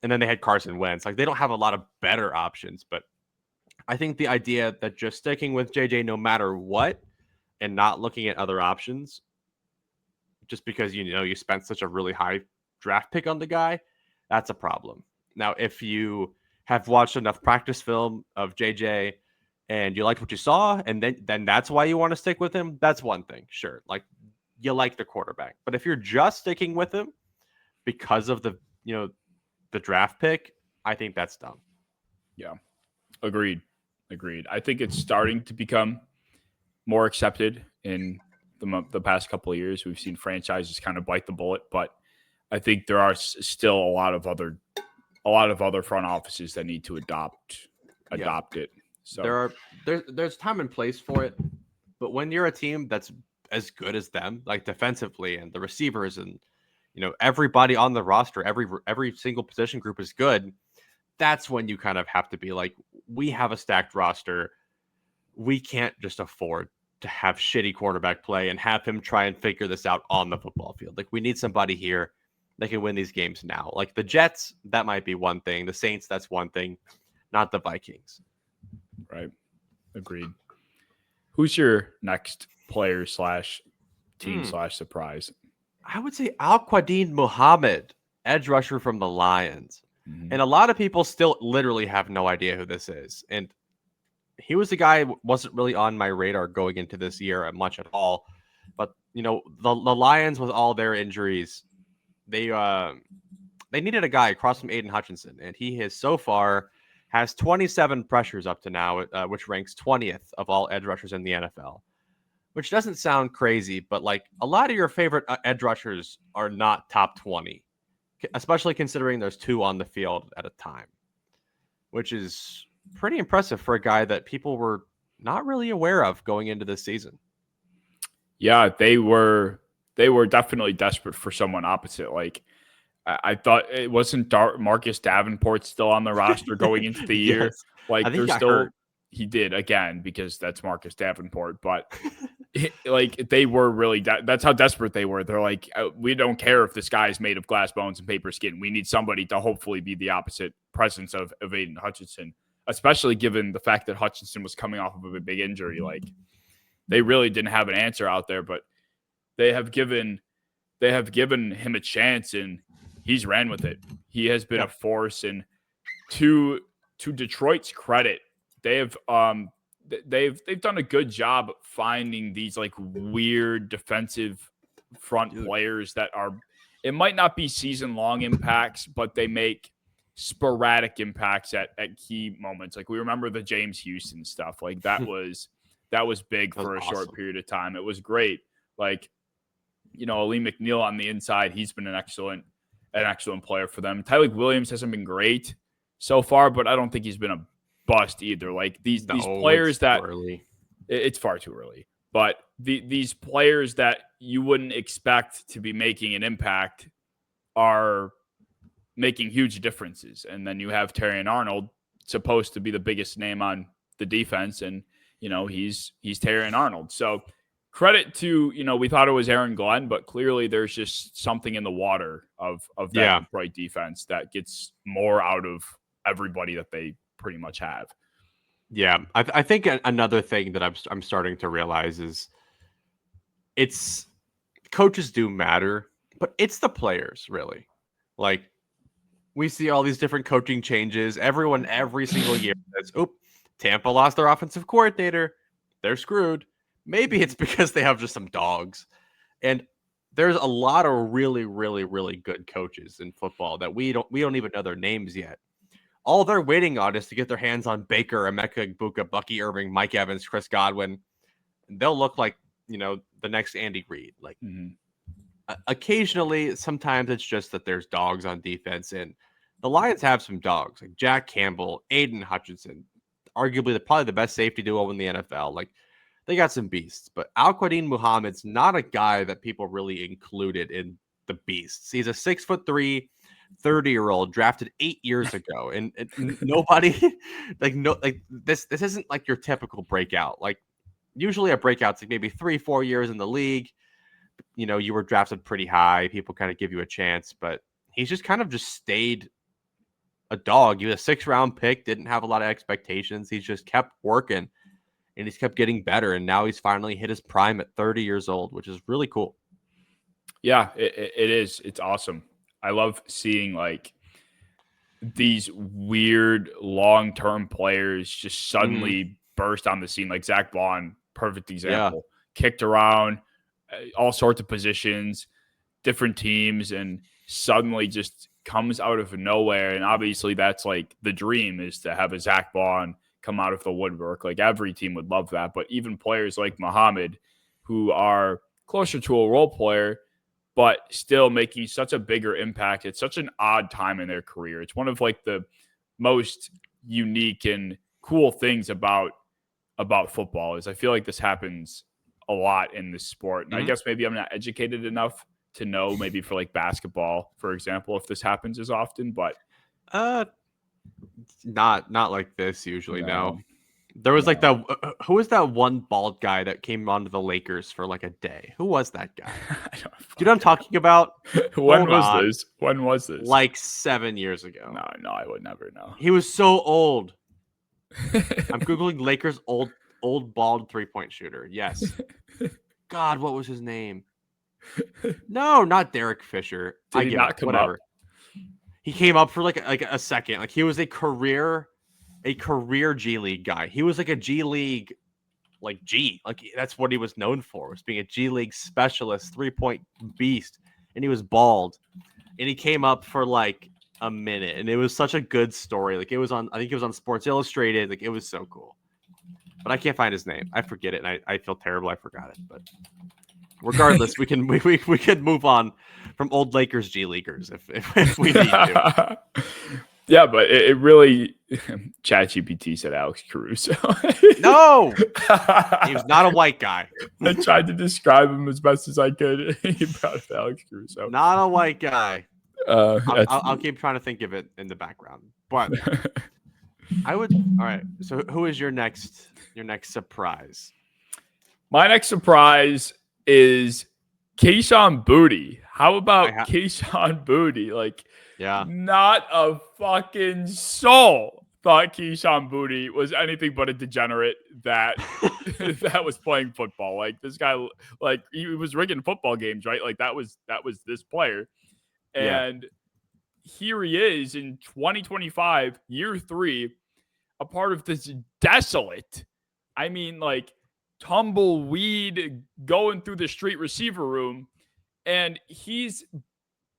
and then they had Carson Wentz. Like they don't have a lot of better options, but I think the idea that just sticking with JJ no matter what and not looking at other options just because you spent such a really high draft pick on the guy, that's a problem. Now, if you have watched enough practice film of JJ and you liked what you saw, and then that's why you want to stick with him, that's one thing. Sure. Like you like the quarterback. But if you're just sticking with him because of the draft pick, I think that's dumb. Yeah. Agreed. I think it's starting to become more accepted in the past couple of years. We've seen franchises kind of bite the bullet, but I think there are still a lot of other front offices that need to adopt it. So There's time and place for it, but when you're a team that's as good as them, like defensively and the receivers and everybody on the roster, every single position group is good, that's when you kind of have to be like, we have a stacked roster. We can't just afford to have shitty quarterback play and have him try and figure this out on the football field. Like we need somebody here that can win these games now. Like the Jets, that might be one thing. The Saints, that's one thing, not the Vikings. Right. Agreed. Who's your next player / team / surprise? I would say Al-Quadin Muhammad, edge rusher from the Lions. Mm-hmm. And a lot of people still literally have no idea who this is. And he was the guy who wasn't really on my radar going into this year much at all. But, the Lions with all their injuries, they needed a guy across from Aiden Hutchinson. And he has so far has 27 pressures up to now, which ranks 20th of all edge rushers in the NFL. Which doesn't sound crazy, but like a lot of your favorite edge rushers are not top 20, especially considering there's two on the field at a time, which is pretty impressive for a guy that people were not really aware of going into this season. Yeah, they were definitely desperate for someone opposite. Like I thought it wasn't Marcus Davenport still on the roster going into the year. Yes. Like I think there's he got still hurt. He did again because that's Marcus Davenport, but like they were really that's how desperate they were. They're like, we don't care if this guy is made of glass bones and paper skin. We need somebody to hopefully be the opposite presence of Aiden Hutchinson, especially given the fact that Hutchinson was coming off of a big injury. Like they really didn't have an answer out there, but they have given him a chance and he's ran with it. He has been a force, and to Detroit's credit, they've done a good job finding these like weird defensive front players that are, it might not be season long impacts, but they make sporadic impacts at key moments. Like we remember the James Houston stuff. Like that was big for a short period of time. It was great. Like, Ali McNeil on the inside, he's been an excellent player for them. Tyreek Williams hasn't been great so far, but I don't think he's been a bust either. Like these players that it's far too early, but these players that you wouldn't expect to be making an impact are making huge differences. And then you have Terrion Arnold, supposed to be the biggest name on the defense, and he's Terrion Arnold. So credit to, we thought it was Aaron Glenn, but clearly there's just something in the water of that Detroit defense that gets more out of everybody that they pretty much have. Yeah, I think another thing that I'm starting to realize is it's coaches do matter, but it's the players, really. Like, we see all these different coaching changes. Everyone, every single year says, oop, Tampa lost their offensive coordinator. They're screwed. Maybe it's because they have just some dogs. And there's a lot of really, really, really good coaches in football that we don't even know their names yet. All they're waiting on is to get their hands on Baker, Emeka Egbuka, Bucky Irving, Mike Evans, Chris Godwin. They'll look like, the next Andy Reid. Like, occasionally, sometimes it's just that there's dogs on defense, and the Lions have some dogs like Jack Campbell, Aiden Hutchinson, arguably probably the best safety duo in the NFL. Like, they got some beasts, but Al-Quadin Muhammad's not a guy that people really included in the beasts. He's a 6'3", 30-year-old drafted 8 years ago, and nobody this isn't like your typical breakout. Like, usually a breakout's like maybe 3-4 years in the league. You were drafted pretty high. People kind of give you a chance, but he's just kind of just stayed a dog. He was a 6th-round pick, didn't have a lot of expectations. He's just kept working, and he's kept getting better. And now he's finally hit his prime at 30 years old, which is really cool. Yeah, it is. It's awesome. I love seeing like these weird long-term players just suddenly burst on the scene. Like Zach Bond, perfect example. Yeah. Kicked around all sorts of positions, different teams, and suddenly just comes out of nowhere. And obviously that's like the dream, is to have a Zach Bond come out of the woodwork. Like, every team would love that. But even players like Muhammad, who are closer to a role player, but still making such a bigger impact. It's such an odd time in their career. It's one of like the most unique and cool things about football, is I feel like this happens a lot in this sport. And I guess maybe I'm not educated enough to know, maybe for like basketball, for example, if this happens as often, but not like this usually. No. There was like that. Who was that one bald guy that came onto the Lakers for like a day? Who was that guy? Do you know what I'm talking about? When was this? Like 7 years ago. No, I would never know. He was so old. I'm Googling Lakers old bald 3-point shooter. Yes. God, what was his name? No, not Derek Fisher. Did he not come up? He came up for like a second. Like, he was a career G League guy. He was like a G League, like that's what he was known for, was being a G League specialist, 3-point beast. And he was bald, and he came up for like a minute, and it was such a good story. Like, I think it was on Sports Illustrated. Like, it was so cool, but I can't find his name. I forget it. And I feel terrible. I forgot it, but regardless, we can move on from old Lakers G Leaguers if we need to. Yeah, but it really, ChatGPT said Alex Caruso. No, he was not a white guy. I tried to describe him as best as I could. He brought up Alex Caruso. Not a white guy. I'll keep trying to think of it in the background, but I would. All right. So, who is your next surprise? My next surprise is Kayshon Boutte. How about Kayshon Boutte? Like, yeah, not a fucking soul thought Kayshon Boutte was anything but a degenerate that was playing football. Like, this guy, like, he was rigging football games, right? Like, that was this player. And here he is in 2025, year 3, a part of this desolate, I mean, like, tumbleweed going through the street receiver room. And he's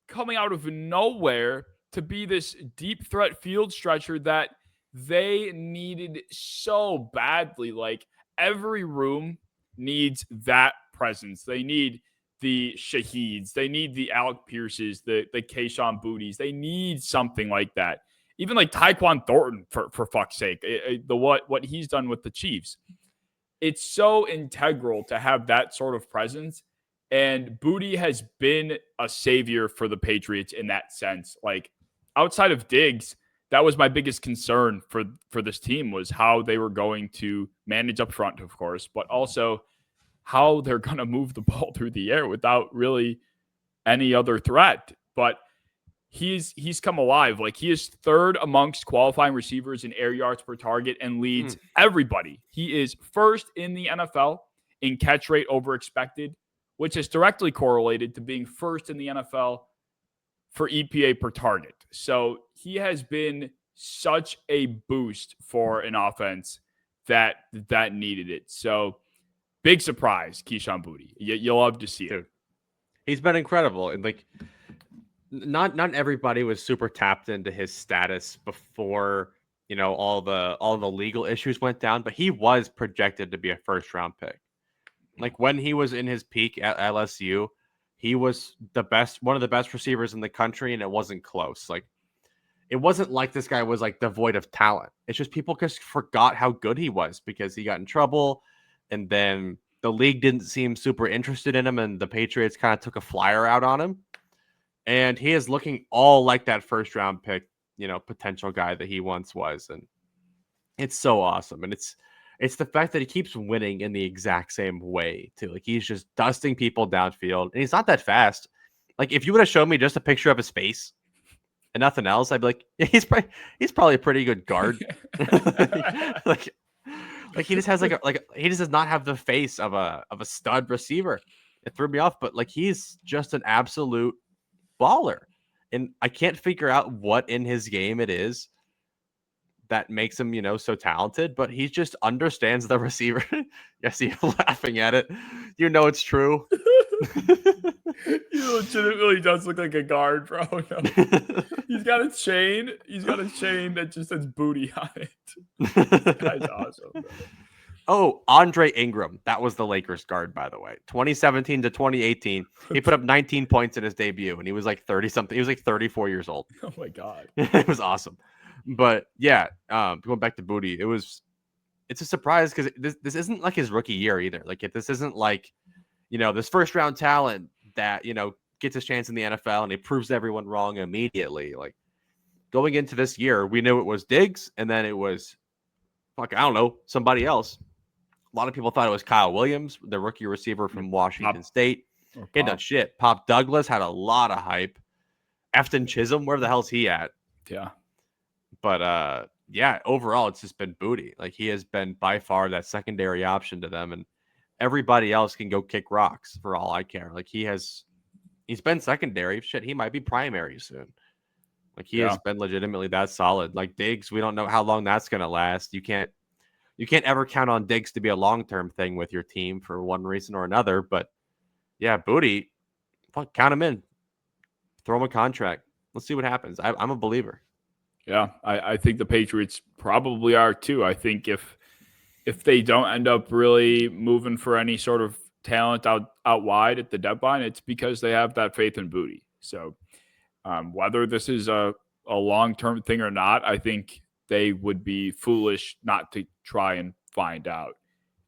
coming out of nowhere to be this deep threat field stretcher that they needed so badly. Like, every room needs that presence. They need the Shaheeds. They need the Alec Pierces, the Kayshon Bouttes. They need something like that. Even like Tyquan Thornton, for fuck's sake, what he's done with the Chiefs. It's so integral to have that sort of presence. And Boutte has been a savior for the Patriots in that sense. Like, outside of Diggs, that was my biggest concern for this team, was how they were going to manage up front, of course, but also how they're going to move the ball through the air without really any other threat. But he's come alive. Like, he is 3rd amongst qualifying receivers in air yards per target and leads everybody. He is 1st in the NFL in catch rate over expected, which is directly correlated to being first in the NFL for EPA per target. So he has been such a boost for an offense that needed it. So big surprise, Keyshawn Boutte. You'll love to see it. Dude, he's been incredible. And like, not everybody was super tapped into his status before, you know, all the legal issues went down, but he was projected to be a first round pick. Like when he was in his peak at LSU, he was one of the best receivers in the country, and it wasn't close. Like, it wasn't like this guy was like devoid of talent. It's just people just forgot how good he was because he got in trouble, and then the league didn't seem super interested in him, and the Patriots kind of took a flyer out on him. And he is looking all like that first round pick, you know, potential guy that he once was. And it's so awesome. And it's the fact that he keeps winning in the exact same way too. Like, he's just dusting people downfield, and he's not that fast. Like, if you would have shown me just a picture of his face and nothing else, I'd be like, yeah, he's probably a pretty good guard. like he just has he just does not have the face of a stud receiver. It threw me off, but like, he's just an absolute baller, and I can't figure out what in his game it is that makes him, you know, so talented, but he just understands the receiver. Yes, you're laughing at it. You know it's true. He legitimately does look like a guard, bro. No. He's got a chain. He's got a chain that just says Booty on it. This guy's awesome, bro. Oh, Andre Ingram. That was the Lakers guard, by the way. 2017 to 2018. He put up 19 points in his debut, and he was like 30-something. He was like 34 years old. Oh, my God. It was awesome. But, yeah, going back to Booty, it's a surprise because this isn't like his rookie year either. Like, this isn't like, you know, this first-round talent that, you know, gets his chance in the NFL and he proves everyone wrong immediately. Like, going into this year, we knew it was Diggs, and then it was, I don't know, somebody else. A lot of people thought it was Kyle Williams, the rookie receiver from Washington State. He had done shit. Pop Douglas had a lot of hype. Efton Chisholm, where the hell's he at? Yeah. But yeah, overall, it's just been Booty. Like, he has been by far that secondary option to them, and everybody else can go kick rocks for all I care. Like, he's been secondary. Shit, he might be primary soon. Like, he has been legitimately that solid. Like, Diggs, we don't know how long that's gonna last. You can't ever count on Diggs to be a long-term thing with your team for one reason or another. But yeah, Booty, count him in, throw him a contract. Let's see what happens. I'm a believer. Yeah, I think the Patriots probably are too. I think if they don't end up really moving for any sort of talent out wide at the deadline, it's because they have that faith in Booty. So whether this is a long-term thing or not, I think they would be foolish not to try and find out.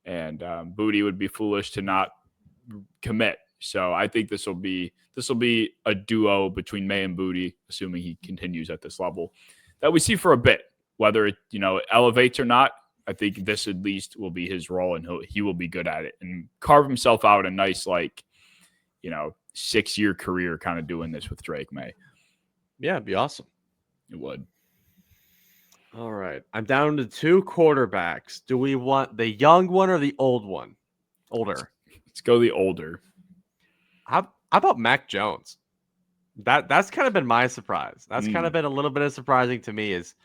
And Booty would be foolish to not commit. So I think this will be a duo between May and Booty, assuming he continues at this level, that we see for a bit. Whether it, you know, elevates or not, I think this at least will be his role, and he will be good at it and carve himself out a nice, like, you know, 6-year career kind of doing this with Drake May. Yeah, it'd be awesome. It would. All right. I'm down to 2 quarterbacks. Do we want the young one or the old one? Older. Let's go the older. How about Mac Jones? That's kind of been my surprise. That's kind of been a little bit of surprising to me, is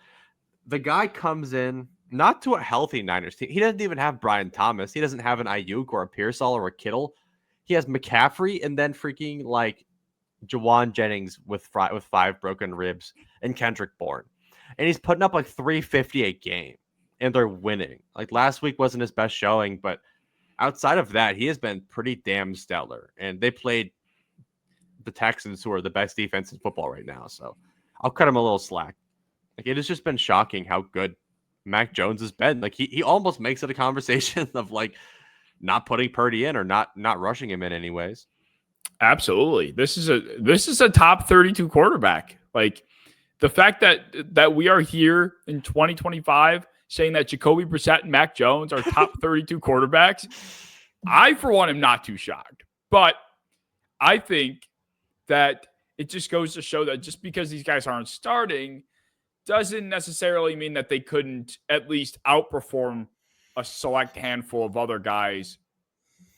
the guy comes in not to a healthy Niners team. He doesn't even have Brian Thomas. He doesn't have an Ayuk or a Pearsall or a Kittle. He has McCaffrey and then freaking like Jawan Jennings with 5 broken ribs and Kendrick Bourne. And he's putting up like 350 a game, and they're winning. Like, last week wasn't his best showing, but outside of that, he has been pretty damn stellar. And they played the Texans, who are the best defense in football right now. So I'll cut him a little slack. Like, it has just been shocking how good Mac Jones has been. Like, he almost makes it a conversation of like not putting Purdy in or not rushing him in anyways. Absolutely. This is a top 32 quarterback. Like, the fact that we are here in 2025 saying that Jacoby Brissett and Mac Jones are top 32 quarterbacks, I, for one, am not too shocked. But I think that it just goes to show that just because these guys aren't starting doesn't necessarily mean that they couldn't at least outperform a select handful of other guys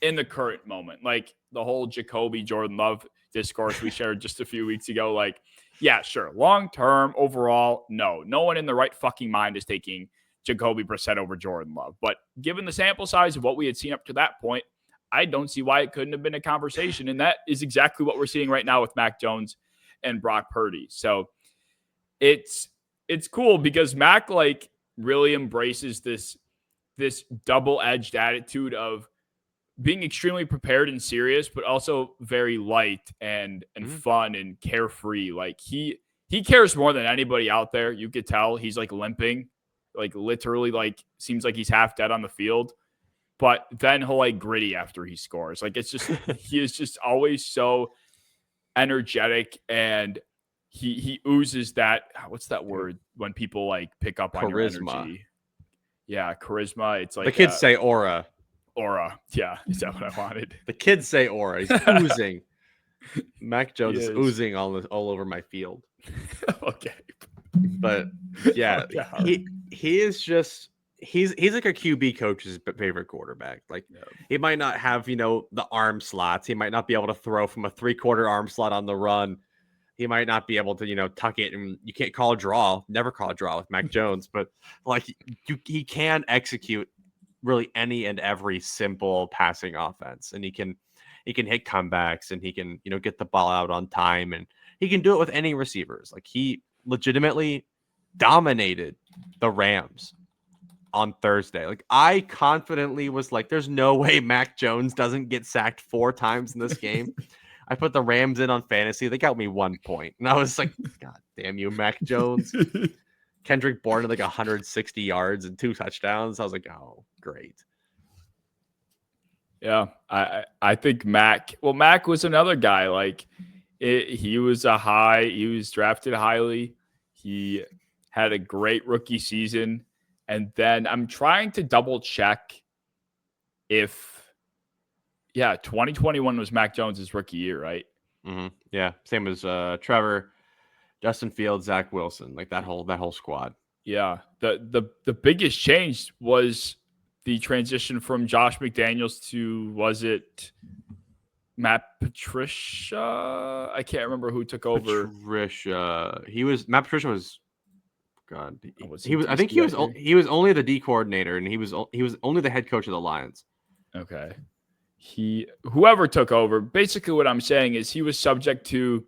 in the current moment. Like, the whole Jacoby Jordan Love discourse we shared just a few weeks ago. Like, yeah, sure. Long term, overall, no one in the right fucking mind is taking Jacoby Brissett over Jordan Love. But given the sample size of what we had seen up to that point, I don't see why it couldn't have been a conversation. And that is exactly what we're seeing right now with Mac Jones and Brock Purdy. So it's cool because Mac like really embraces this double-edged attitude of being extremely prepared and serious, but also very light and fun and carefree. Like he cares more than anybody out there. You could tell he's like limping, like literally like seems like he's half dead on the field. But then he'll like gritty after he scores. Like it's just he is just always so energetic, and he oozes that, what's that word when people like pick up on your energy? Yeah, charisma. It's like the kids say aura. Aura. Yeah, is that what I wanted? The kids say aura. He's oozing. Mac Jones is oozing all over my field. Okay. But yeah, he is just he's like a QB coach's favorite quarterback. Like he might not have, the arm slots. He might not be able to throw from a 3/4 arm slot on the run. He might not be able to, tuck it, and you can't call a draw. Never call a draw with Mac Jones, but like he can execute really any and every simple passing offense, and he can hit comebacks, and he can, get the ball out on time, and he can do it with any receivers. Like he legitimately dominated the Rams on Thursday. Like I confidently was like, there's no way Mac Jones doesn't get sacked 4 times in this game. I put the Rams in on fantasy. They got me 1 point. And I was like, God damn you, Mac Jones. Kendrick Bourne had like 160 yards and 2 touchdowns. I was like, oh, great. Yeah, I think Mac was another guy. Like he was drafted highly. He had a great rookie season. And then I'm trying to double check if 2021 was Mac Jones's rookie year, right? Mm-hmm. Yeah, same as Trevor, Justin Fields, Zach Wilson, like that whole squad. Yeah, the biggest change was the transition from Josh McDaniels to, was it Matt Patricia? I can't remember who took over. Matt Patricia was. God, he was. I think he was only the D coordinator, and he was only the head coach of the Lions. Okay. Whoever took over, basically what I'm saying is he was subject to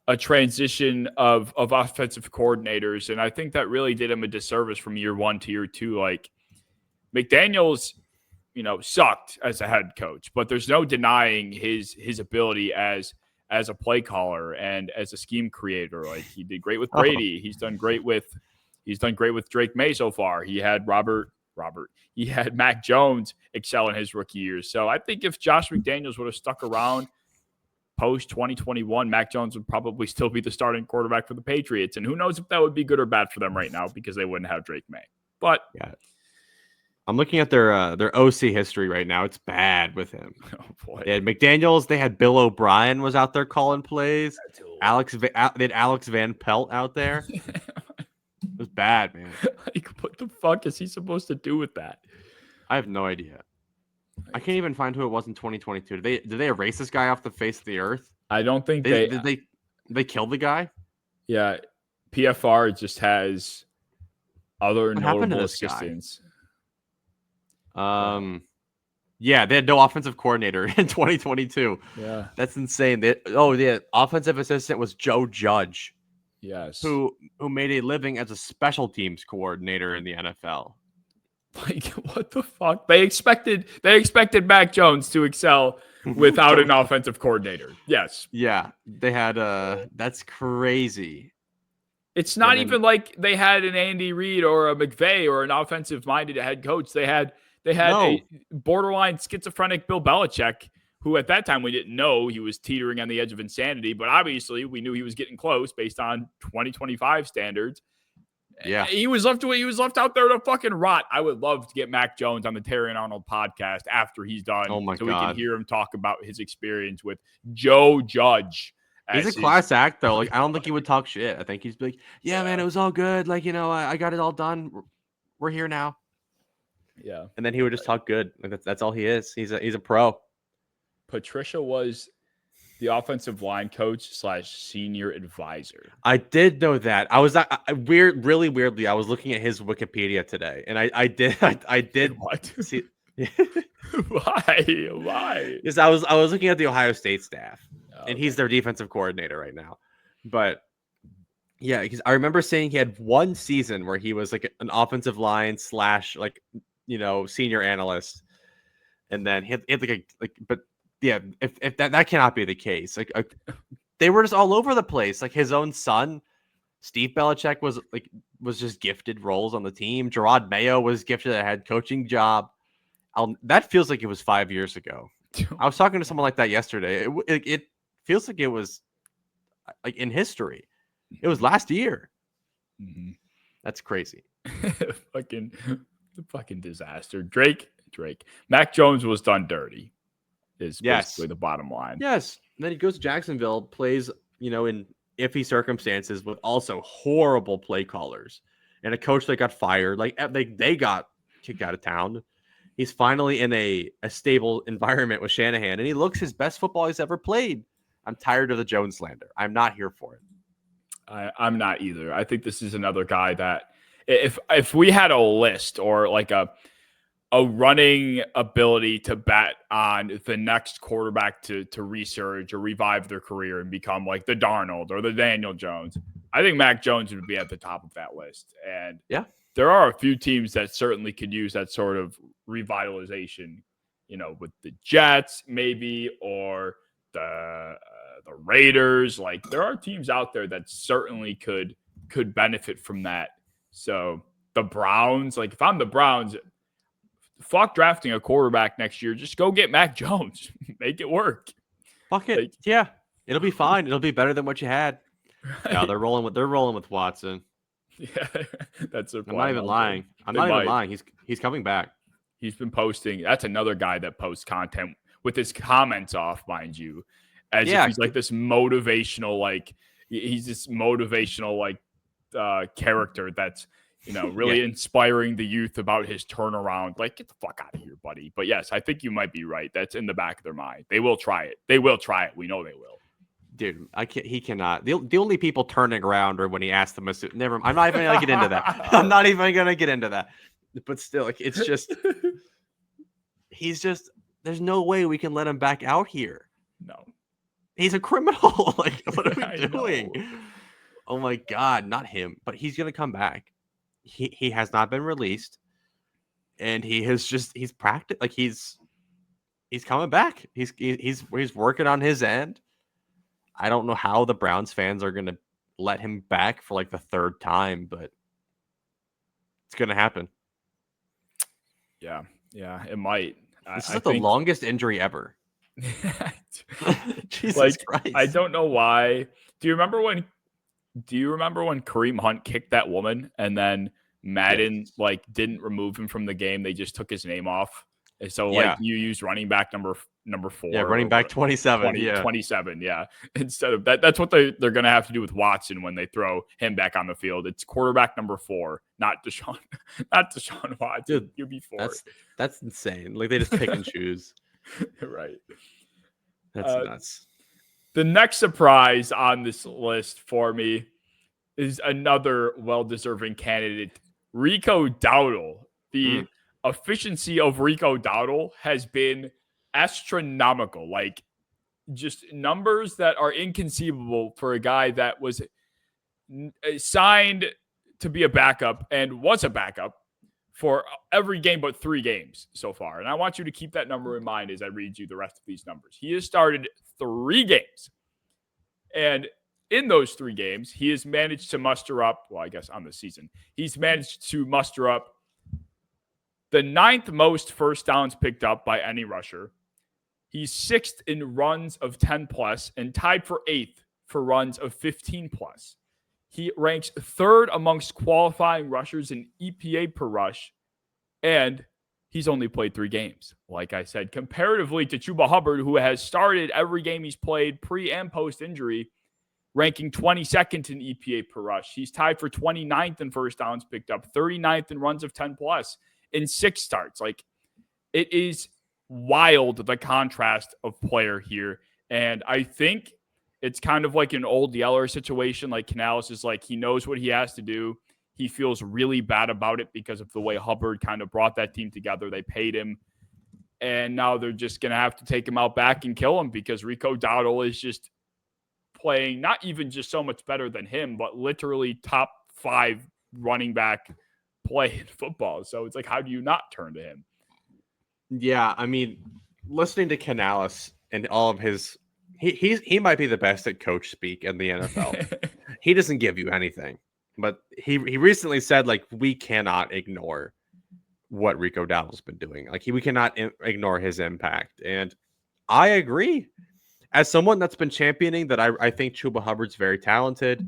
a transition of offensive coordinators. And I think that really did him a disservice from year 1 to year 2. Like McDaniels, sucked as a head coach, but there's no denying his ability as a play caller and as a scheme creator. Like he did great with Brady. He's done great with Drake May so far. He had he had Mac Jones excel in his rookie years. So I think if Josh McDaniels would have stuck around post 2021, Mac Jones would probably still be the starting quarterback for the Patriots. And who knows if that would be good or bad for them right now, because they wouldn't have Drake May. But yeah, I'm looking at their OC history right now. It's bad with him. Oh boy. They had McDaniels. They had Bill O'Brien was out there calling plays. They had Alex Van Pelt out there. It was bad, man. Like, what the fuck is he supposed to do with that? I have no idea. I can't even find who it was in 2022. Did they erase this guy off the face of the earth? I don't think they killed the guy. Yeah, PFR just has other what notable assistants. Yeah, they had no offensive coordinator in 2022. Yeah, that's insane. The offensive assistant was Joe Judge. Yes, who made a living as a special teams coordinator in the NFL. Like, what the fuck? They expected Mac Jones to excel without an offensive coordinator. Yes. Yeah, they had that's crazy. It's not even like they had an Andy Reid or a McVay or an offensive-minded head coach. They had a borderline schizophrenic Bill Belichick, who at that time we didn't know he was teetering on the edge of insanity, but obviously we knew he was getting close based on 2025 standards. Yeah, he was left out there to fucking rot. I would love to get Mac Jones on the Terry and Arnold podcast after he's done, we can hear him talk about his experience with Joe Judge. He's a class act, though. Like, I don't think he would talk shit. I think he's like, yeah, man, it was all good. Like, I got it all done. We're here now. Yeah, and then he would just talk good. Like that's all he is. He's a pro. Patricia was the offensive line coach / senior advisor. I did know that. I was really weirdly. I was looking at his Wikipedia today, and I did Wait, what? see. Why? Yes, I was looking at the Ohio State staff, and he's Okay. their defensive coordinator right now. But yeah, because I remember saying he had one season where he was like an offensive line / like senior analyst, and then he had like but yeah, if that cannot be the case. Like they were just all over the place. Like his own son, Steve Belichick, was just gifted roles on the team. Gerard Mayo was gifted a head coaching job. That feels like it was 5 years ago. I was talking to someone like that yesterday. It feels like it was like in history. It was last year. Mm-hmm. That's crazy. fucking disaster. Drake. Mac Jones was done dirty. Is basically the bottom line. Yes. And then he goes to Jacksonville, plays, in iffy circumstances with also horrible play callers and a coach that got fired. Like they got kicked out of town. He's finally in a stable environment with Shanahan, and he looks his best football he's ever played. I'm tired of the Jones slander. I'm not here for it. I'm not either. I think this is another guy that if we had a list or like a running ability to bet on the next quarterback to resurge or revive their career and become like the Darnold or the Daniel Jones, I think Mac Jones would be at the top of that list. And yeah, there are a few teams that certainly could use that sort of revitalization, with the Jets maybe, or the Raiders. Like there are teams out there that certainly could benefit from that. So the Browns, like if I'm the Browns, fuck drafting a quarterback next year. Just go get Mac Jones. Make it work. Fuck it. Like, yeah, it'll be fine. It'll be better than what you had. Right. No, they're rolling with Watson. Yeah, that's their plan. I'm not even lying. I'm not even lying. He's coming back. He's been posting. That's another guy that posts content with his comments off, mind you, as if he's like this motivational, like he's this motivational, like character that's really inspiring the youth about his turnaround. Like, get the fuck out of here, buddy. But yes, I think you might be right. That's in the back of their mind. They will try it. We know they will. Dude, he cannot. The only people turning around are when he asked them to. Never mind. I'm not even gonna get into that. I'm not even gonna get into that. But still, like, it's just there's no way we can let him back out here. No. He's a criminal. Like, what are we doing? Oh my God, not him. But he's gonna come back. He has not been released, and he's practiced. Like he's coming back. He's working on his end. I don't know how the Browns fans are gonna let him back for like the third time, but it's gonna happen. Yeah, it might. This is like the longest injury ever. Jesus Christ! I don't know why. Do you remember when Kareem Hunt kicked that woman and then Madden didn't remove him from the game? They just took his name off. And so you use running back number 4. Yeah, running back 27. 27. Yeah. Instead of that, that's what they're going to have to do with Watson when they throw him back on the field. It's quarterback number 4, not Deshaun Watson. Dude, you'll be 4. That's insane. Like they just pick and choose. Right. That's nuts. The next surprise on this list for me is another well-deserving candidate, Rico Dowdle. The efficiency of Rico Dowdle has been astronomical. Like, just numbers that are inconceivable for a guy that was signed to be a backup and was a backup for every game but 3 games so far. And I want you to keep that number in mind as I read you the rest of these numbers. He has started 3 games. And in those 3 games, he has managed to muster up, well, I guess on the season, he's managed to muster up the 9th most first downs picked up by any rusher. He's 6th in runs of 10 plus and tied for 8th for runs of 15 plus. He ranks 3rd amongst qualifying rushers in EPA per rush, and he's only played 3 games. Like I said, comparatively to Chuba Hubbard, who has started every game he's played pre and post injury, ranking 22nd in EPA per rush. He's tied for 29th in first downs picked up, 39th in runs of 10 plus in 6 starts. Like, it is wild the contrast of player here. And I think it's kind of like an old Yeller situation. Like Canales is like, he knows what he has to do. He feels really bad about it because of the way Hubbard kind of brought that team together. They paid him. And now they're just going to have to take him out back and kill him because Rico Dowdle is just playing not even just so much better than him, but literally top 5 running back play in football. So it's like, how do you not turn to him? Yeah, I mean, listening to Canales and all of his, he might be the best at coach speak in the NFL. He doesn't give you anything, but he recently said like we cannot ignore what Rico Dowdle's been doing. Like we cannot ignore his impact, and I agree. As someone that's been championing that, I think Chuba Hubbard's very talented.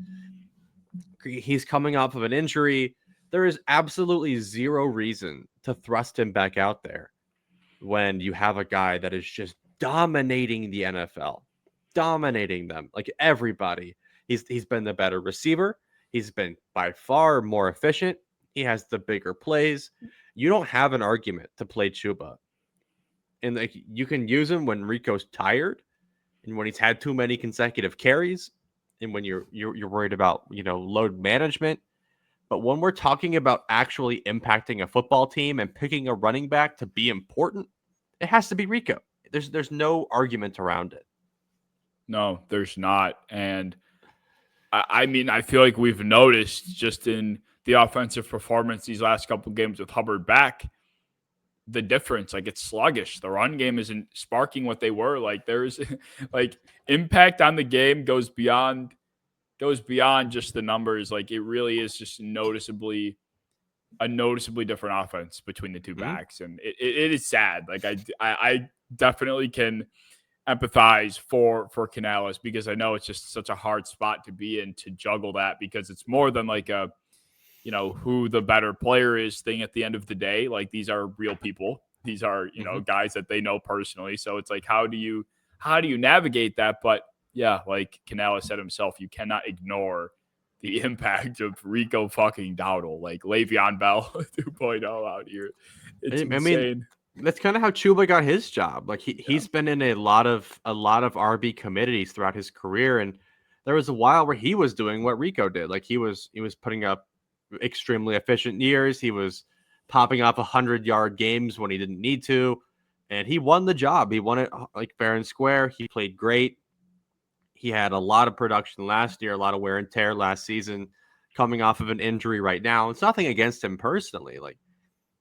He's coming off of an injury. There is absolutely zero reason to thrust him back out there when you have a guy that is just dominating the NFL, dominating them like everybody. He's been the better receiver. He's been by far more efficient. He has the bigger plays. You don't have an argument to play Chuba, and like you can use him when Rico's tired, and when he's had too many consecutive carries, and when you're worried about load management. But when we're talking about actually impacting a football team and picking a running back to be important, it has to be Rico. There's no argument around it. No, there's not. And I mean, I feel like we've noticed just in the offensive performance these last couple of games with Hubbard back, the difference. Like it's sluggish. The run game isn't sparking what they were. Like there's like impact on the game goes beyond just the numbers. Like it really is just a noticeably different offense between the two backs, and it is sad. Like I definitely can empathize for Canales because I know it's just such a hard spot to be in to juggle that because it's more than like a who the better player is thing at the end of the day. Like these are real people. These are guys that they know personally. So it's like how do you navigate that? But yeah, like Canales said himself, you cannot ignore the impact of Rico fucking Dowdle, like Le'Veon Bell 2.0 out here. It's insane. Mean, that's kind of how Chuba got his job. Like he's been in a lot of RB committees throughout his career, and there was a while where he was doing what Rico did. Like he was putting up extremely efficient years. He was popping off 100-yard games when he didn't need to, and he won the job. He won it like fair and square. He played great. He had a lot of production last year, a lot of wear and tear last season, coming off of an injury right now. It's nothing against him personally. Like,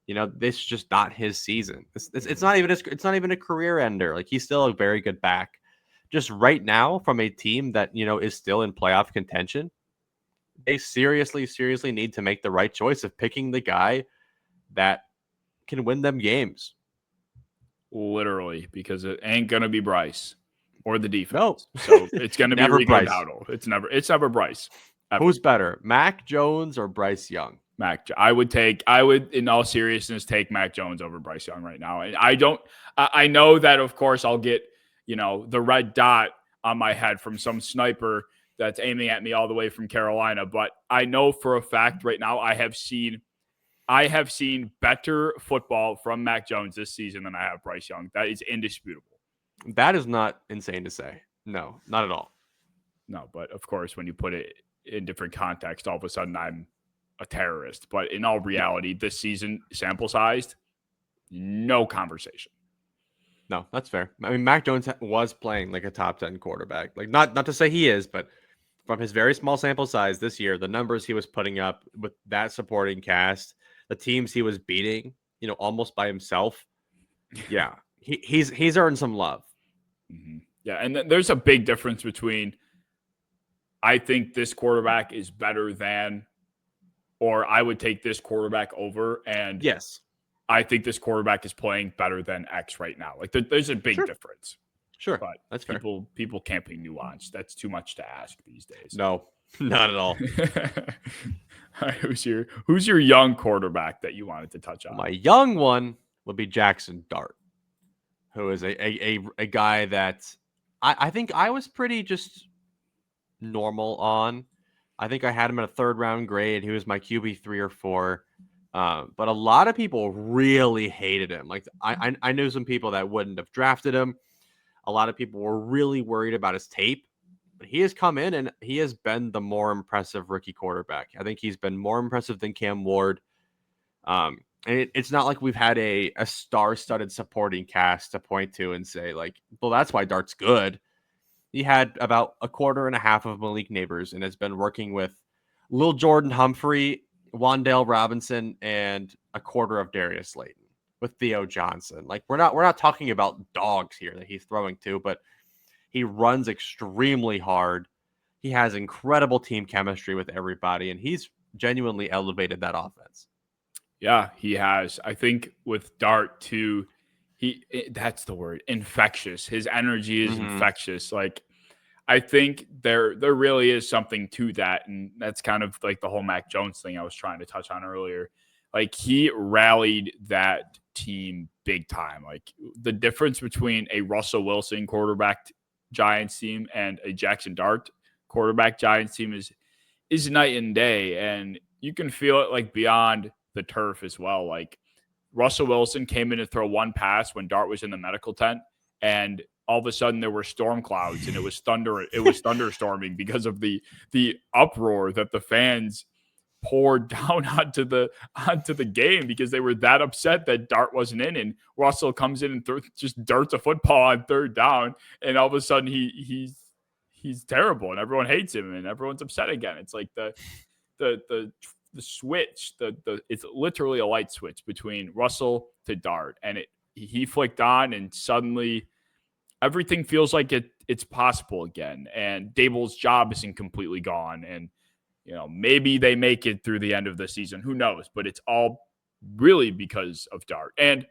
this is just not his season. It's not even a career ender. Like he's still a very good back. Just right now from a team that, is still in playoff contention, they seriously need to make the right choice of picking the guy that can win them games. Literally, because it ain't going to be Bryce or the defense. No. So it's going to be Rico Bryce. Dowdle. It's never Bryce. Ever. Who's better, Mac Jones or Bryce Young? I would in all seriousness take Mac Jones over Bryce Young right now. And I know that of course I'll get, the red dot on my head from some sniper that's aiming at me all the way from Carolina. But I know for a fact right now I have seen better football from Mac Jones this season than I have Bryce Young. That is indisputable. That is not insane to say. No, not at all. No, but of course, when you put it in different context, all of a sudden I'm a terrorist. But in all reality, this season, sample sized, no conversation. No, that's fair. I mean, Mac Jones was playing like a top 10 quarterback. Like not to say he is, but from his very small sample size this year, the numbers he was putting up with that supporting cast, the teams he was beating, almost by himself. Yeah, he's earned some love. Mm-hmm. Yeah, and there's a big difference between I think this quarterback is better than, or I would take this quarterback over, and yes, I think this quarterback is playing better than X right now. Like there's a big difference. Sure, but that's fair. People can't be nuanced. That's too much to ask these days. No, not at all. All right, who's your young quarterback that you wanted to touch on? My young one would be Jackson Dart, who is a guy that I think I was pretty just normal on. I think I had him at a 3rd round grade. He was my QB 3 or 4. But a lot of people really hated him. Like I knew some people that wouldn't have drafted him. A lot of people were really worried about his tape, but he has come in and he has been the more impressive rookie quarterback. I think he's been more impressive than Cam Ward. And it's not like we've had a star-studded supporting cast to point to and say like, well, that's why Dart's good. He had about a quarter and a half of Malik Neighbors and has been working with Lil Jordan Humphrey, Wandale Robinson, and a quarter of Darius Slayton with Theo Johnson. Like we're not talking about dogs here that he's throwing to, but he runs extremely hard. He has incredible team chemistry with everybody, and he's genuinely elevated that offense. Yeah, he has. I think with Dart too, that's the word, infectious. His energy is infectious. Like I think there really is something to that, and that's kind of like the whole Mac Jones thing I was trying to touch on earlier. Like he rallied that team big time. Like the difference between a Russell Wilson quarterback Giants team and a Jackson Dart quarterback Giants team is night and day, and you can feel it like beyond the turf as well. Like Russell Wilson came in to throw one pass when Dart was in the medical tent, and all of a sudden there were storm clouds and it was thunderstorming because of the uproar that the fans poured down onto the game because they were that upset that Dart wasn't in, and Russell comes in and just darts a football on third down, and all of a sudden he's terrible and everyone hates him and everyone's upset again. It's like the switch, it's literally a light switch between Russell to Dart, and he flicked on, and suddenly everything feels like it's possible again. And Dable's job isn't completely gone, and maybe they make it through the end of the season. Who knows? But it's all really because of Dart. And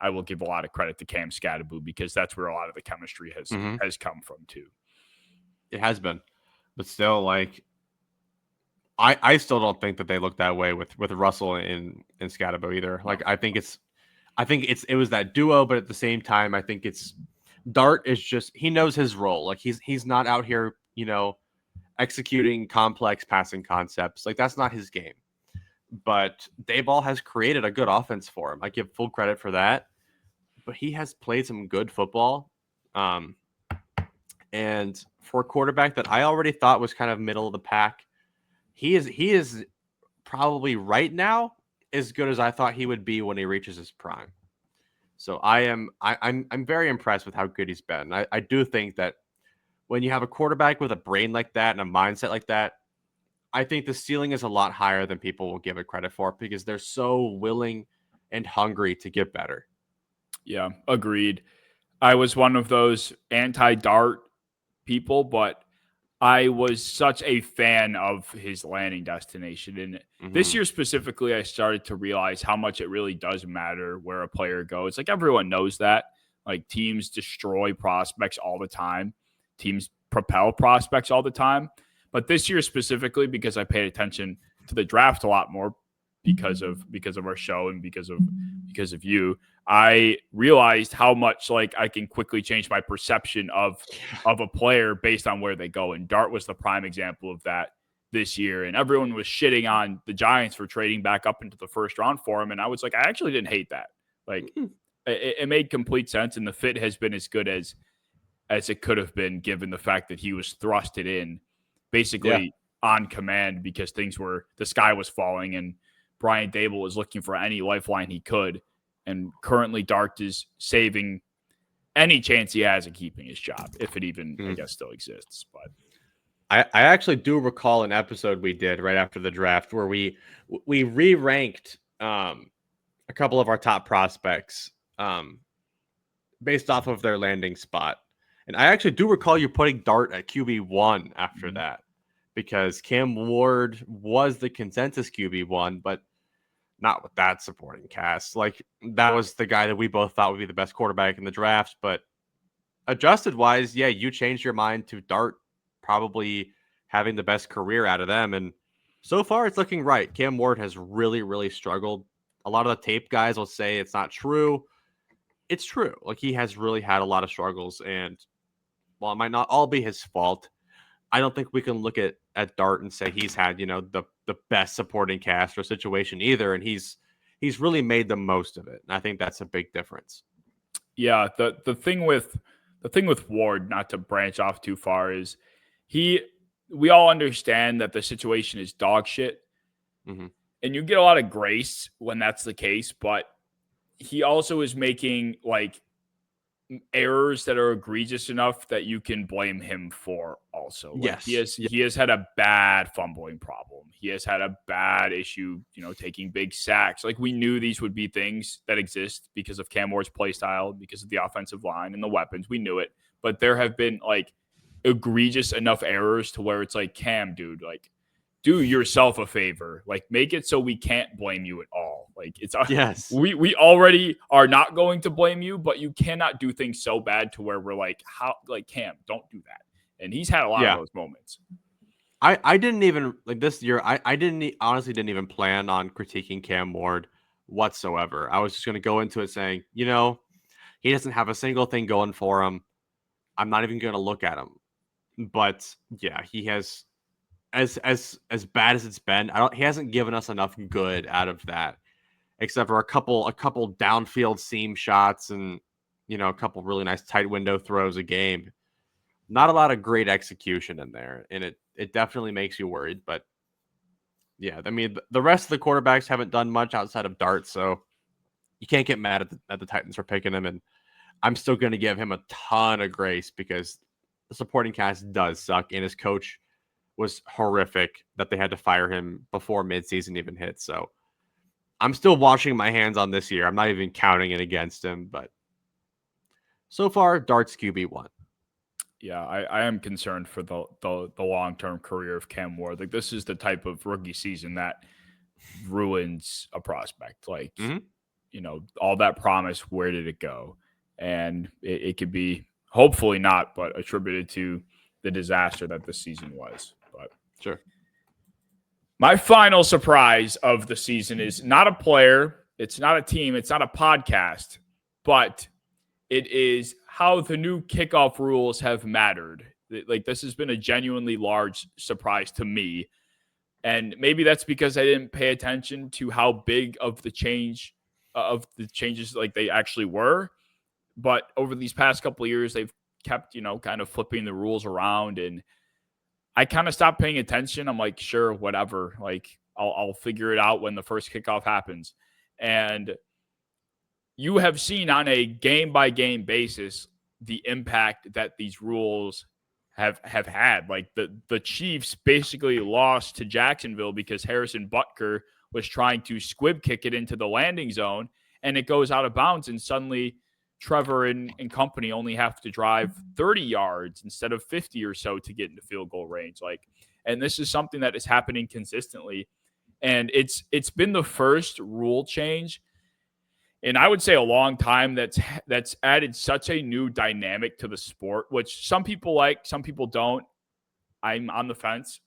I will give a lot of credit to Cam Scatterbo because that's where a lot of the chemistry has come from too. It has been, but still, like I still don't think that they look that way with Russell and Scatterbo either. Like I think it was that duo, but at the same time, I think it's Dart is just he knows his role. Like he's not out here, executing complex passing concepts. Like that's not his game. But Dayball has created a good offense for him. I give full credit for that. But he has played some good football. And for a quarterback that I already thought was kind of middle of the pack, he is probably right now as good as I thought he would be when he reaches his prime. So I'm very impressed with how good he's been. I do think that when you have a quarterback with a brain like that and a mindset like that, I think the ceiling is a lot higher than people will give it credit for because they're so willing and hungry to get better. Yeah, agreed. I was one of those anti-Dart people, but I was such a fan of his landing destination. And this year specifically, I started to realize how much it really does matter where a player goes. Like everyone knows that. Like teams destroy prospects all the time. Teams propel prospects all the time. But this year specifically, because I paid attention to the draft a lot more because of our show and because of you, I realized how much like I can quickly change my perception of a player based on where they go. And Dart was the prime example of that this year. And everyone was shitting on the Giants for trading back up into the first round for him. And I was like, I actually didn't hate that. Like it made complete sense. And the fit has been as good as it could have been given the fact that he was thrusted in basically on command because the sky was falling and Brian Dable was looking for any lifeline he could. And currently Dart is saving any chance he has of keeping his job, if it even, I guess, still exists. But I actually do recall an episode we did right after the draft where we re-ranked a couple of our top prospects based off of their landing spot. And I actually do recall you putting Dart at QB1 after that because Cam Ward was the consensus QB1, but not with that supporting cast. Like that was the guy that we both thought would be the best quarterback in the draft, but adjusted wise, yeah, you changed your mind to Dart probably having the best career out of them. And so far it's looking right. Cam Ward has really, really struggled. A lot of the tape guys will say it's not true. It's true. Like he has really had a lot of struggles, and while it might not all be his fault, I don't think we can look at Dart and say he's had, the best supporting cast or situation either. And he's he's really made the most of it. And I think that's a big difference. Yeah, the thing with Ward, not to branch off too far, is we all understand that the situation is dog shit, Mm-hmm. and you get a lot of grace when that's the case, but he also is making like errors that are egregious enough that you can blame him for also. Like Yes. he has had a bad fumbling problem. He has had a bad issue, taking big sacks. Like we knew these would be things that exist because of Cam Ward's play style, because of the offensive line and the weapons. We knew it. But there have been like egregious enough errors to where it's like, Cam, dude, like do yourself a favor. Like make it so we can't blame you at all. Like it's Yes. we already are not going to blame you, but you cannot do things so bad to where we're like, how, like, Cam, don't do that. And he's had a lot of those moments. I didn't even like this year. I didn't honestly didn't even plan on critiquing Cam Ward whatsoever. I was just going to go into it saying, he doesn't have a single thing going for him. I'm not even going to look at him. But yeah, he has as bad as it's been. He hasn't given us enough good out of that, except for a couple downfield seam shots and a couple really nice tight window throws a game. Not a lot of great execution in there, and it definitely makes you worried. But yeah, I mean, the rest of the quarterbacks haven't done much outside of Dart, so you can't get mad at the Titans for picking him. And I'm still going to give him a ton of grace because the supporting cast does suck, and his coach was horrific that they had to fire him before midseason even hit. So I'm still washing my hands on this year. I'm not even counting it against him, but so far, Dart's QB1. Yeah, I am concerned for the long-term career of Cam Ward. Like this is the type of rookie season that ruins a prospect. Like, all that promise, where did it go? And it could be, hopefully not, but attributed to the disaster that this season was. But sure. My final surprise of the season is not a player, it's not a team, it's not a podcast, but it is how the new kickoff rules have mattered. Like this has been a genuinely large surprise to me. And maybe that's because I didn't pay attention to how big of the changes like they actually were. But over these past couple of years, they've kept, kind of flipping the rules around, and I kind of stopped paying attention. I'm like, sure, whatever. Like I'll figure it out when the first kickoff happens. And you have seen on a game by game basis the impact that these rules have had. Like the Chiefs basically lost to Jacksonville because Harrison Butker was trying to squib kick it into the landing zone, and it goes out of bounds, and suddenly Trevor and company only have to drive 30 yards instead of 50 or so to get into field goal range. Like, and this is something that is happening consistently. And it's been the first rule change, and I would say a long time, that's added such a new dynamic to the sport, which some people like, some people don't. I'm on the fence.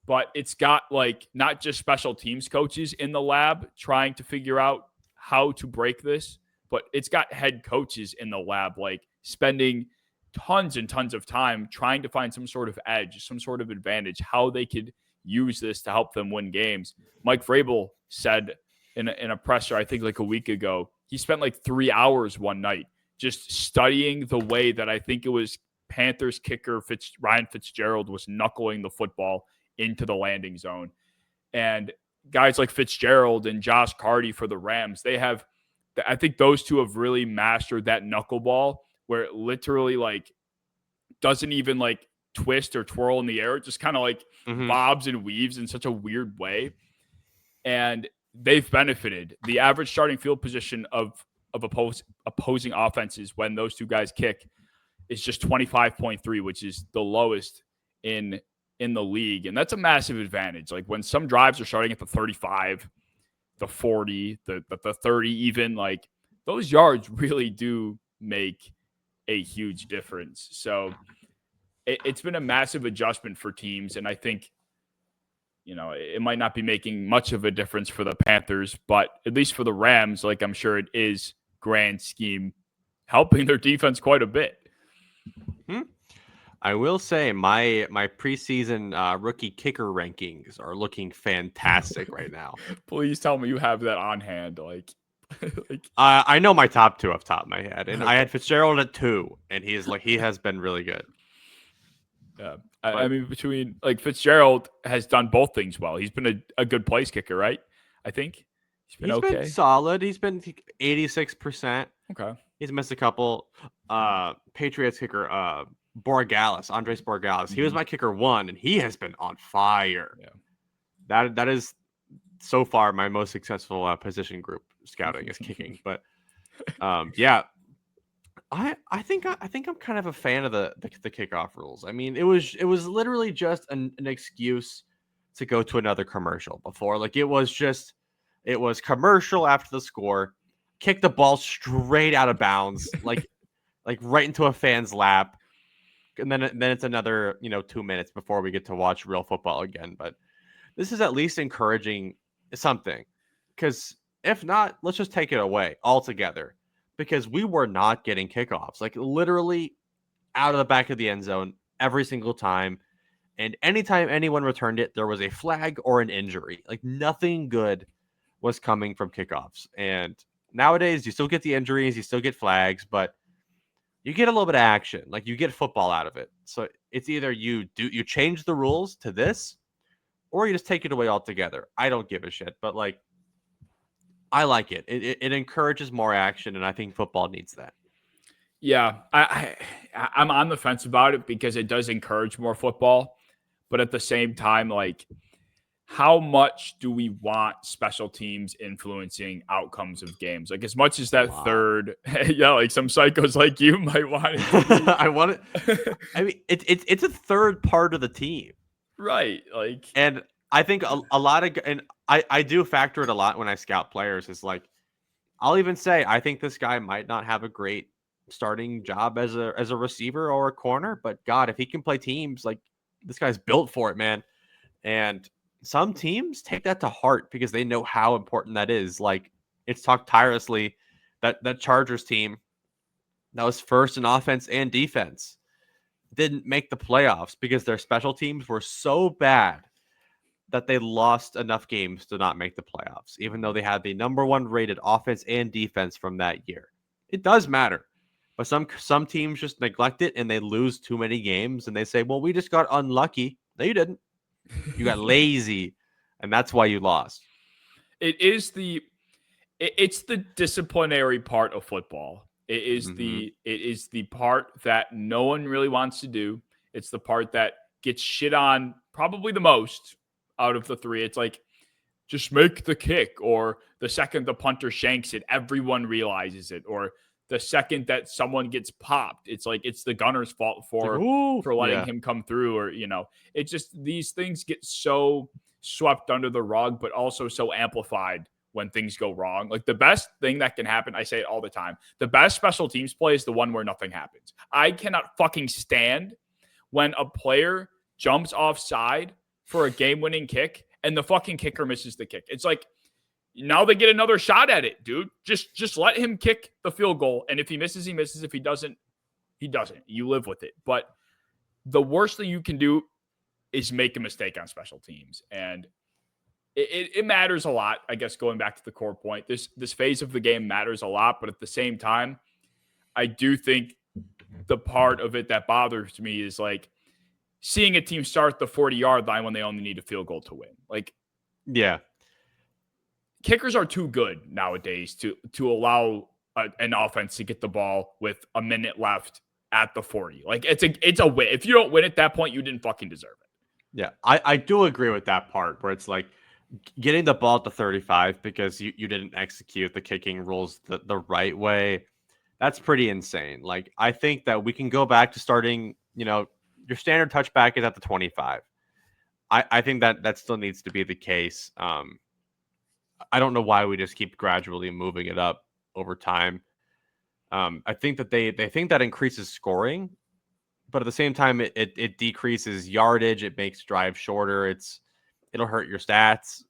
But it's got like not just special teams coaches in the lab trying to figure out how to break this, but it's got head coaches in the lab like spending tons and tons of time trying to find some sort of edge, some sort of advantage, how they could use this to help them win games. Mike Vrabel said in a presser, I think like a week ago, he spent like 3 hours one night just studying the way that I think it was Panthers kicker Ryan Fitzgerald was knuckling the football into the landing zone. And guys like Fitzgerald and Josh Carty for the Rams, I think those two have really mastered that knuckleball where it literally like doesn't even like twist or twirl in the air. It just kind of like bobs and weaves in such a weird way. And they've benefited. The average starting field position of opposing offenses when those two guys kick is just 25.3, which is the lowest in the league. And that's a massive advantage. Like when some drives are starting at the 35, the 40, the 30 even, like those yards really do make a huge difference. So it's been a massive adjustment for teams. And I think, it might not be making much of a difference for the Panthers, but at least for the Rams, like I'm sure it is grand scheme helping their defense quite a bit. I will say my preseason rookie kicker rankings are looking fantastic right now. Please tell me you have that on hand. Like, like I know my top two off the top of my head, and I okay. had Fitzgerald at 2, and he has been really good. Yeah. I But mean, between like Fitzgerald has done both things well. He's been a good place kicker, right? I think he's been he's been okay. solid. He's been 86%. Okay. He's missed a couple. Patriots kicker, Andres Borregales. He was Mhm. my kicker 1, and he has been on fire. Yeah. That is so far my most successful position group scouting is kicking. But yeah, I think I'm kind of a fan of the kickoff rules. I mean, it was literally just an excuse to go to another commercial before. Like it was commercial after the score, kick the ball straight out of bounds, like right into a fan's lap, and then it's another 2 minutes before we get to watch real football again. But this is at least encouraging something, because if not, let's just take it away altogether, because we were not getting kickoffs, like literally out of the back of the end zone every single time. And anytime anyone returned it, there was a flag or an injury. Like nothing good was coming from kickoffs. And nowadays, you still get the injuries, you still get flags, but you get a little bit of action. Like you get football out of it. So it's either you change the rules to this, or you just take it away altogether. I don't give a shit, but like I like it. It encourages more action, and I think football needs that. Yeah, I'm on the fence about it because it does encourage more football, but at the same time, like, how much do we want special teams influencing outcomes of games? Like, as much as A that lot. third, yeah, like some psychos like you might want it to I want it. be. I mean, it's a third part of the team, Right. Like, and I think a lot of and I do factor it a lot when I scout players. Is like I'll even say I think this guy might not have a great starting job as a receiver or a corner, but God, if he can play teams, like this guy's built for it, man. And some teams take that to heart because they know how important that is. Like it's talked tirelessly that Chargers team that was first in offense and defense didn't make the playoffs because their special teams were so bad that they lost enough games to not make the playoffs, even though they had the number one rated offense and defense from that year. It does matter. But some teams just neglect it and they lose too many games and they say, well, we just got unlucky. No, you didn't. You got lazy, and that's why you lost. it is it's the disciplinary part of football. Mm-hmm. It is the part that no one really wants to do. It's the part that gets shit on probably the most out of the three. It's like, just make the kick, or the second the punter shanks it, everyone realizes it, or the second that someone gets popped, it's like it's the gunner's fault It's like, ooh, for letting yeah. him come through, or it's just these things get so swept under the rug, but also so amplified when things go wrong. Like, the best thing that can happen, I say it all the time, the best special teams play is the one where nothing happens. I cannot fucking stand when a player jumps offside for a game-winning kick and the fucking kicker misses the kick. It's like, now they get another shot at it, dude. Just let him kick the field goal, and if he misses, he misses. If he doesn't, he doesn't. You live with it. But the worst thing you can do is make a mistake on special teams, and it matters a lot. I guess, going back to the core point, this phase of the game matters a lot, but at the same time, I do think the part of it that bothers me is like seeing a team start the 40-yard line when they only need a field goal to win. Like, Yeah. kickers are too good nowadays to allow an offense to get the ball with a minute left at the 40. Like, it's a win. If you don't win at that point, you didn't fucking deserve it. Yeah. I do agree with that part where it's like getting the ball at the 35 because you didn't execute the kicking rules the right way. That's pretty insane. Like, I think that we can go back to starting, your standard touchback is at the 25. I think that still needs to be the case. I don't know why we just keep gradually moving it up over time. I think that they think that increases scoring, but at the same time, it decreases yardage. It makes drive shorter. It'll hurt your stats.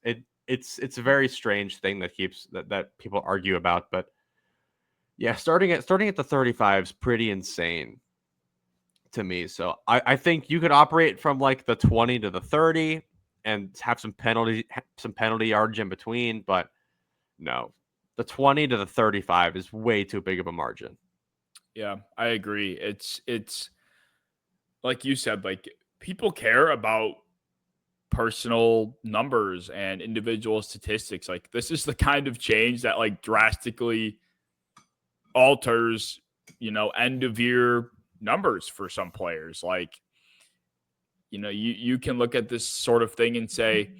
It's a very strange thing that people argue about. But yeah, starting at the 35 is pretty insane to me. So I think you could operate from like the 20 to the 30 and have some penalty yards in between, but no, the 20 to the 35 is way too big of a margin. Yeah, I agree. It's like you said, like people care about personal numbers and individual statistics. Like this is the kind of change that like drastically alters, end of year numbers for some players. Like, you can look at this sort of thing and say,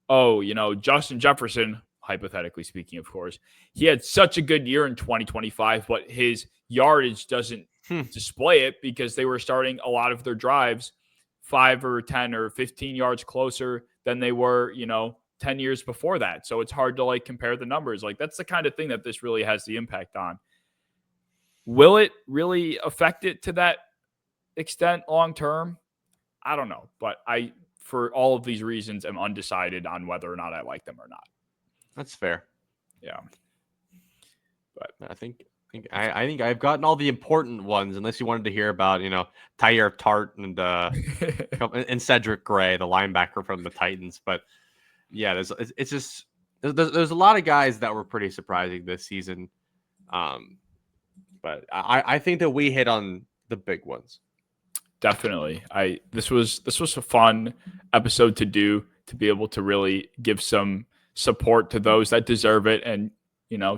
oh, Justin Jefferson, hypothetically speaking, of course, he had such a good year in 2025, but his yardage doesn't display it because they were starting a lot of their drives 5 or 10 or 15 yards closer than they were, 10 years before that. So it's hard to like compare the numbers. Like that's the kind of thing that this really has the impact on. Will it really affect it to that extent long term? I don't know, but for all of these reasons, am undecided on whether or not I like them or not. That's fair. Yeah, but I think I've gotten all the important ones. Unless you wanted to hear about Tyler Tart and Cedric Gray, the linebacker from the Titans. But yeah, there's a lot of guys that were pretty surprising this season. But I think that we hit on the big ones. Definitely. This was a fun episode to do, to be able to really give some support to those that deserve it and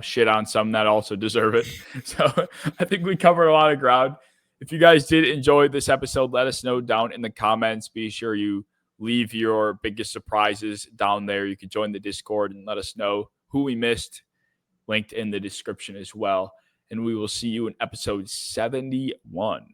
shit on some that also deserve it. So I think we covered a lot of ground. If you guys did enjoy this episode, let us know down in the comments. Be sure you leave your biggest surprises down there. You can join the Discord and let us know who we missed, linked in the description as well. And we will see you in episode 71.